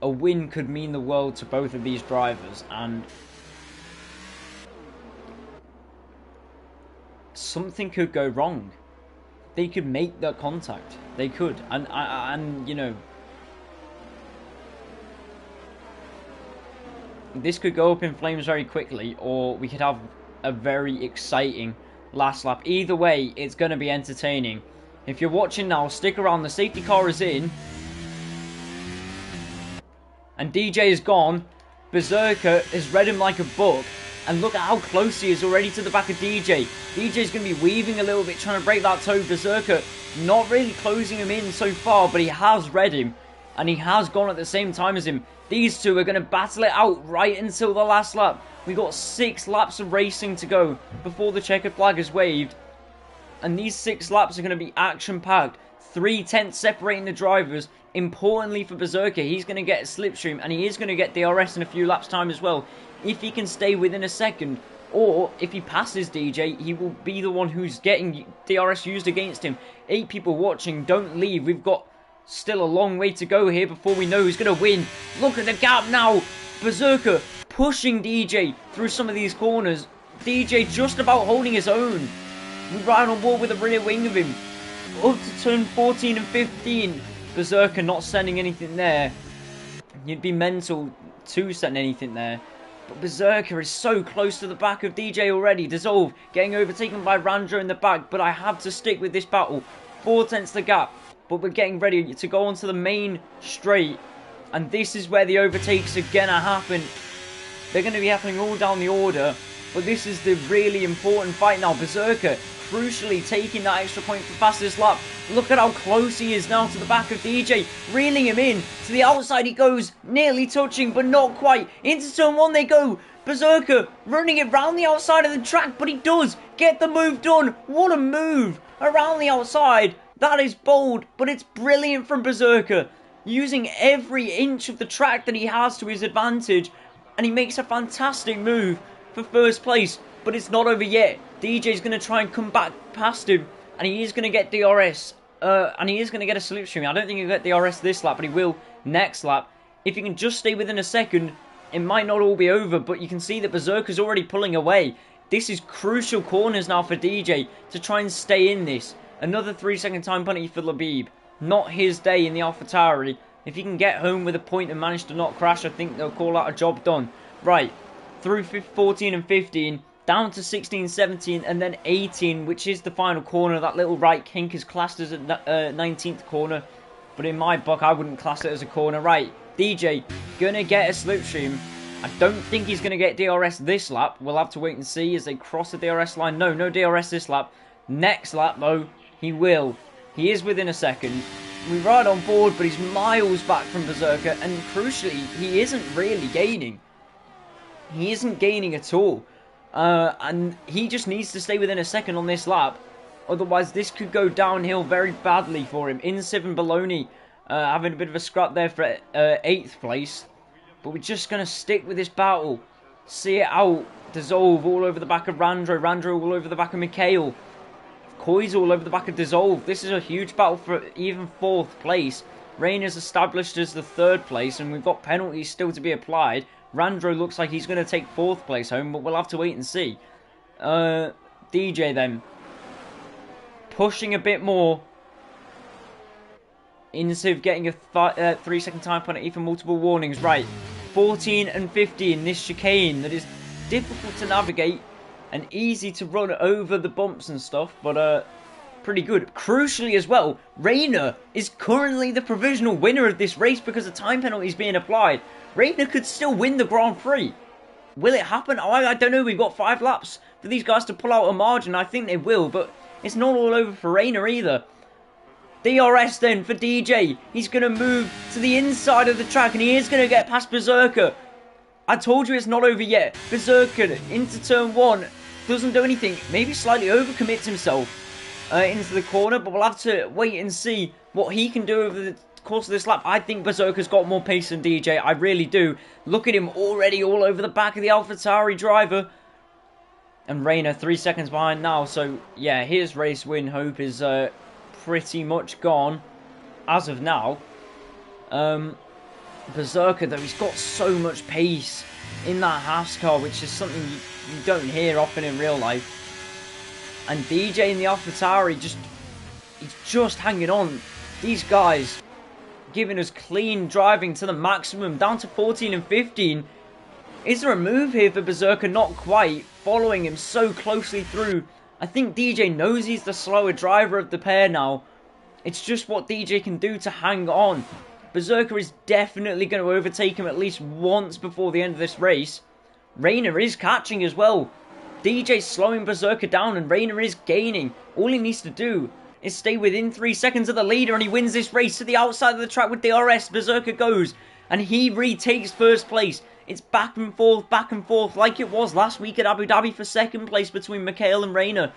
a win could mean the world to both of these drivers, and something could go wrong. They could make that contact. They could, and you know, this could go up in flames very quickly, or we could have a very exciting last lap. Either way, it's going to be entertaining. If you're watching now, stick around. The safety car is in. And DJ is gone. Berserker has read him like a book. And look at how close he is already to the back of DJ. DJ's going to be weaving a little bit, trying to break that toe. Berserker not really closing him in so far, but he has read him. And he has gone at the same time as him. These two are going to battle it out right until the last lap. We've got 6 laps of racing to go before the checkered flag is waved. And these 6 laps are going to be action-packed. 3 tenths separating the drivers. Importantly for Berserker, he's going to get a slipstream, and he is going to get DRS in a few laps' time as well. If he can stay within a second, or if he passes DJ, he will be the one who's getting DRS used against him. 8 people watching, don't leave. We've got still a long way to go here before we know who's going to win. Look at the gap now. Berserker pushing DJ through some of these corners. DJ just about holding his own. We ride on board with the rear wing of him. Up to turn 14 and 15. Berserker not sending anything there. You'd be mental to send anything there. But Berserker is so close to the back of DJ already. Dissolve getting overtaken by Randro in the back. But I have to stick with this battle. 4 tenths the gap. But we're getting ready to go onto the main straight. And this is where the overtakes are going to happen. They're going to be happening all down the order. But this is the really important fight now. Berserker crucially taking that extra point for fastest lap. Look at how close he is now to the back of DJ. Reeling him in. To the outside he goes. Nearly touching, but not quite. Into turn 1 they go. Berserker running it round the outside of the track. But he does get the move done. What a move. Around the outside. That is bold, but it's brilliant from Berserker. Using every inch of the track that he has to his advantage. And he makes a fantastic move for first place. But it's not over yet. DJ's going to try and come back past him. And he is going to get DRS. And he is going to get a slipstream. I don't think he'll get DRS this lap, but he will next lap. If he can just stay within a second, it might not all be over. But you can see that Berserker's already pulling away. This is crucial corners now for DJ to try and stay in this. Another 3-second time penalty for Labib. Not his day in the AlphaTauri. If he can get home with a point and manage to not crash, I think they'll call that a job done. Right, through 14 and 15, down to 16, 17, and then 18, which is the final corner. That little right kink is classed as a 19th corner. But in my book, I wouldn't class it as a corner. Right, DJ gonna get a slipstream. I don't think he's gonna get DRS this lap. We'll have to wait and see as they cross the DRS line. No, no DRS this lap. Next lap, though, he will. He is within a second. We ride on board, but he's miles back from Berserker, and crucially, he isn't really gaining. He isn't gaining at all. And he just needs to stay within a second on this lap. Otherwise, this could go downhill very badly for him. Insiv and Baloney having a bit of a scrap there for 8th place. But we're just going to stick with this battle. See it out. Dissolve all over the back of Randro. Randro all over the back of Mikhail. Koi's all over the back of Dissolve. This is a huge battle for even 4th place. Rain is established as the 3rd place, and we've got penalties still to be applied. Randro looks like he's going to take 4th place home, but we'll have to wait and see. DJ then. Pushing a bit more. Insiv getting a 3-second time penalty for multiple warnings. Right, 14 and 15, this chicane that is difficult to navigate and easy to run over the bumps and stuff, but pretty good. Crucially as well, Rayner is currently the provisional winner of this race because the time penalty is being applied. Rayner could still win the Grand Prix. Will it happen? I don't know. We've got 5 laps for these guys to pull out a margin. I think they will, but it's not all over for Rayner either. DRS then for DJ. He's going to move to the inside of the track, and he is going to get past Berserker. I told you it's not over yet. Berserker into turn 1. Doesn't do anything. Maybe slightly overcommits himself into the corner, but we'll have to wait and see what he can do over the course of this lap. I think Berserker's got more pace than DJ. I really do. Look at him already all over the back of the AlphaTauri driver. And Rayner 3 seconds behind now. So, yeah, his race win hope is pretty much gone as of now. Berserker, though, he's got so much pace in that Haas car, which is something you don't hear often in real life. And DJ in the AlphaTauri, he's just hanging on. These guys giving us clean driving to the maximum, down to 14 and 15. Is there a move here for Berserker? Not quite. Following him so closely through. I think DJ knows he's the slower driver of the pair now. It's just what DJ can do to hang on. Berserker is definitely going to overtake him at least once before the end of this race. Rayner is catching as well. DJ's slowing Berserker down and Rayner is gaining. All he needs to do is stay within 3 seconds of the leader, and he wins this race to the outside of the track with DRS. Berserker goes, and he retakes 1st place. It's back and forth, like it was last week at Abu Dhabi for 2nd place between Mikhail and Rayner.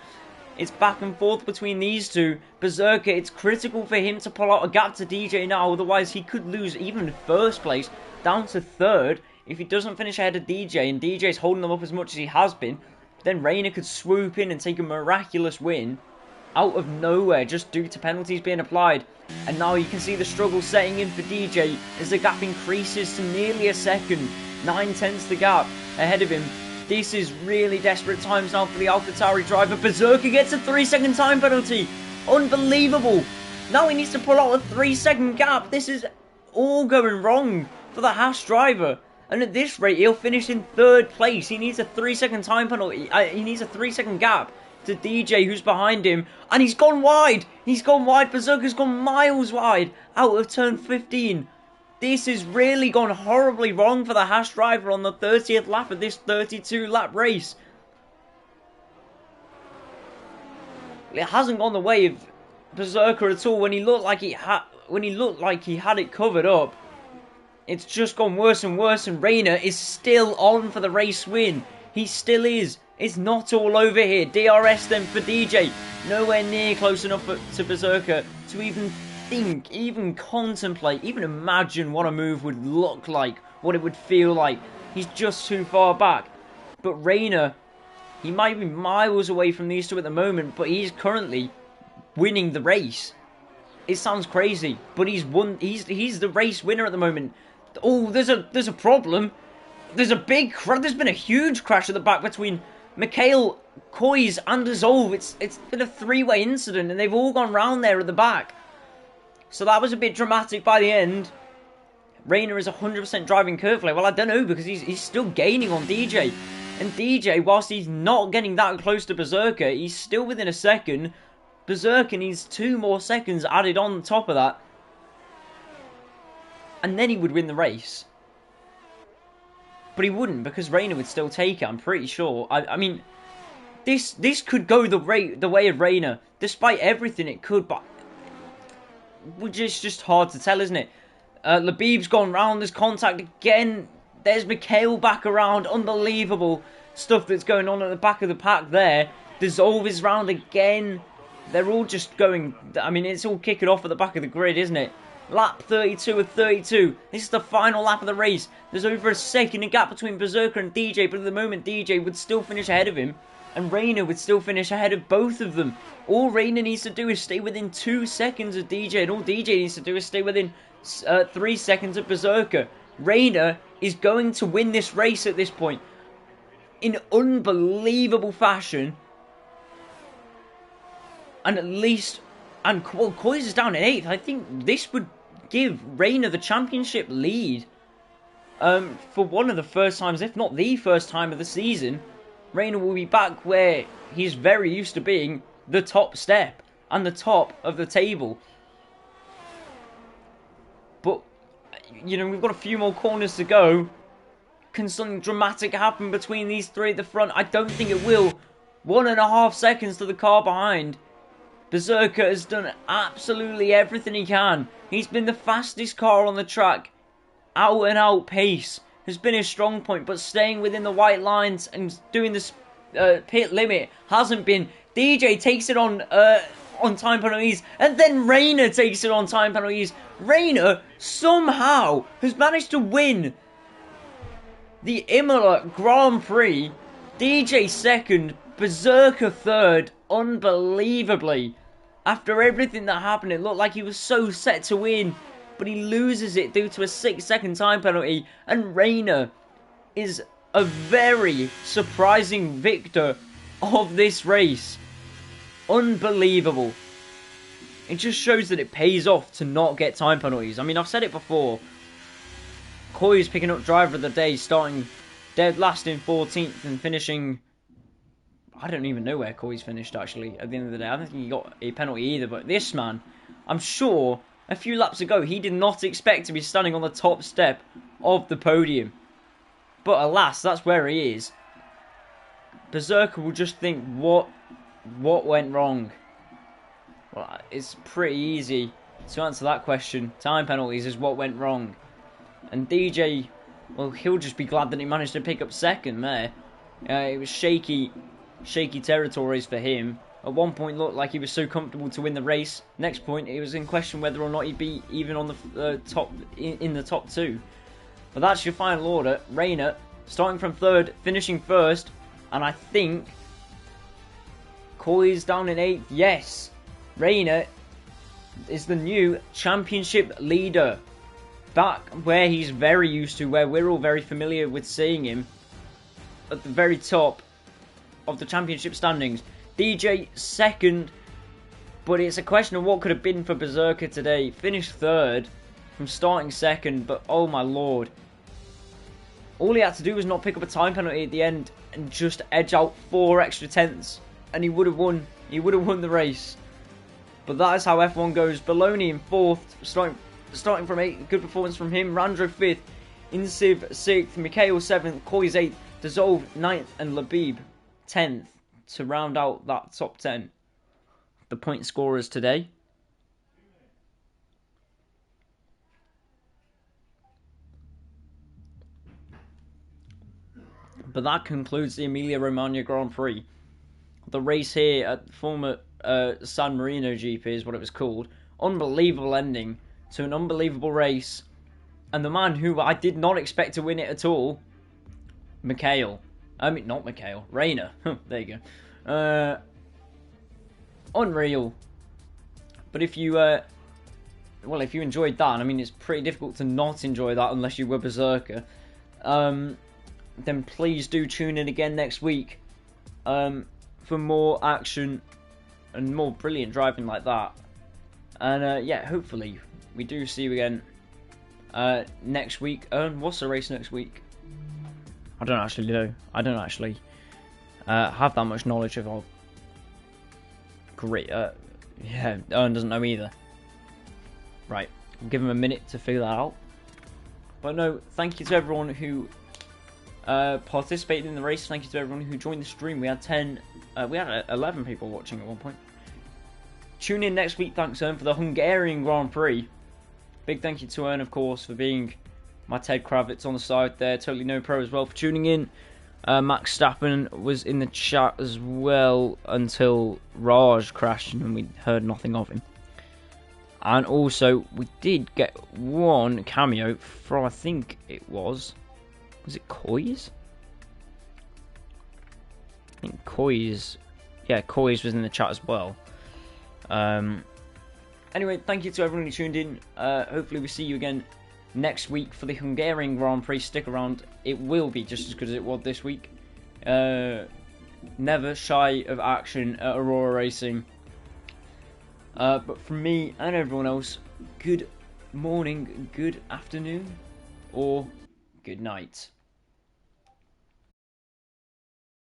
It's back and forth between these two. Berserker, it's critical for him to pull out a gap to DJ now, otherwise he could lose even 1st place down to 3rd if he doesn't finish ahead of DJ, and DJ's holding them up as much as he has been. Then Rayner could swoop in and take a miraculous win out of nowhere just due to penalties being applied. And now you can see the struggle setting in for DJ as the gap increases to nearly a second. 9/10 the gap ahead of him. This is really desperate times now for the AlphaTauri driver. Berserker gets a 3-second time penalty. Unbelievable. Now he needs to pull out a 3-second gap. This is all going wrong for the Haas driver. And at this rate, he'll finish in 3rd place. He needs a 3-second time penalty. He needs a 3-second gap to DJ, who's behind him. And he's gone wide. He's gone wide. Berserker's gone miles wide out of turn 15. This has really gone horribly wrong for the Haas driver on the 30th lap of this 32-lap race. It hasn't gone the way of Berserker at all. When he looked like he had it covered up, it's just gone worse and worse, and Rayner is still on for the race win. He still is. It's not all over here. DRS then for DJ. Nowhere near close enough to Berserker to even think, even contemplate, even imagine what a move would look like, what it would feel like. He's just too far back. But Rayner, he might be miles away from these two at the moment, but he's currently winning the race. It sounds crazy, but he's won. He's the race winner at the moment. Oh, there's a problem. There's been a huge crash at the back between Mikhail, Koi's and Dissolve. It's been a 3-way incident, and they've all gone round there at the back. So that was a bit dramatic by the end. Rayner is 100% driving carefully. Well, I don't know, because he's still gaining on DJ. And DJ, whilst he's not getting that close to Berserker, he's still within a second. Berserker needs 2 more seconds added on top of that. And then he would win the race. But he wouldn't, because Reina would still take it, I'm pretty sure. I mean, this could go the way of Reina. Despite everything, it could, but it's just hard to tell, isn't it? Labib's gone round, there's contact again. There's Mikhail back around. Unbelievable stuff that's going on at the back of the pack there. Dissolve is round again. They're all just going... I mean, it's all kicking off at the back of the grid, isn't it? Lap 32 of 32. This is the final lap of the race. There's over a second gap between Berserker and DJ, but at the moment DJ would still finish ahead of him, and Reina would still finish ahead of both of them. All Reina needs to do is stay within 2 seconds of DJ, and all DJ needs to do is stay within 3 seconds of Berserker. Reina is going to win this race at this point in unbelievable fashion. And at least... And well, Koiz is down in 8th. I think this would give Reina the championship lead. For one of the first times, if not the first time of the season, Reina will be back where he's very used to being, the top step and the top of the table. But, you know, we've got a few more corners to go. Can something dramatic happen between these three at the front? I don't think it will. 1.5 seconds to the car behind. Berserker has done absolutely everything he can. He's been the fastest car on the track. Out and out pace has been his strong point, but staying within the white lines and doing this pit limit hasn't been. DJ takes it on time penalties, and then Reina takes it on time penalties. Reina somehow has managed to win the Imola Grand Prix. DJ second, Berserker third, unbelievably. After everything that happened, it looked like he was so set to win, but he loses it due to a 6-second time penalty, and Reina is a very surprising victor of this race. Unbelievable. It just shows that it pays off to not get time penalties. I mean, I've said it before. Koi's picking up driver of the day, starting dead last in 14th and finishing... I don't even know where Koi's finished, actually, at the end of the day. I don't think he got a penalty either, but this man, I'm sure, a few laps ago, he did not expect to be standing on the top step of the podium. But alas, that's where he is. Berserker will just think, what went wrong? Well, it's pretty easy to answer that question. Time penalties is what went wrong. And DJ, well, he'll just be glad that he managed to pick up second there. It was shaky territories for him. At one point looked like he was so comfortable to win the race. Next point, it was in question whether or not he'd be even on the top in the top 2. But that's your final order. Reina starting from 3rd, finishing 1st, and I think Koi's down in 8th. Yes, Reina is the new championship leader. Back where he's very used to, where we're all very familiar with seeing him at the very top of the championship standings. DJ second, but it's a question of what could have been for Berserker today. Finished 3rd from starting 2nd, but oh my lord. All he had to do was not pick up a time penalty at the end and just edge out 4 extra tenths, and he would have won. He would have won the race. But that is how F1 goes. Baloney in 4th, starting from 8th. Good performance from him. Randro 5th, Insiv 6th, Mikhail 7th, Koi's 8th, Dissolve 9th, and Labib 10th to round out that top 10. The point scorers today. But that concludes the Emilia Romagna Grand Prix. The race here at former San Marino GP is what it was called. Unbelievable ending to an unbelievable race. And the man who I did not expect to win it at all, Mikhail. I mean, not Mikhail, Reina. There you go. Unreal. But if you, well, if you enjoyed that, I mean, it's pretty difficult to not enjoy that unless you were Berserker. Then please do tune in again next week for more action and more brilliant driving like that. And yeah, hopefully we do see you again next week. What's the race next week? I don't actually know. I don't actually have that much knowledge of our great. Yeah, Owen doesn't know either. Right, I'll give him a minute to figure that out. But no, thank you to everyone who participated in the race. Thank you to everyone who joined the stream. We had 11 people watching at one point. Tune in next week, thanks Ern, for the Hungarian Grand Prix. Big thank you to Ern, of course, for being my Ted Kravitz on the side there. Totally No Pro as well for tuning in. Max Stappen was in the chat as well until Raj crashed and we heard nothing of him. And also, we did get one cameo from, I think it was it Coys? I think Coys, yeah, Coys was in the chat as well. Anyway, thank you to everyone who tuned in. Hopefully we see you again next week for the Hungarian Grand Prix. Stick around, it will be just as good as it was this week. Never shy of action at Aurora Racing. But from me and everyone else, good morning, good afternoon, or good night.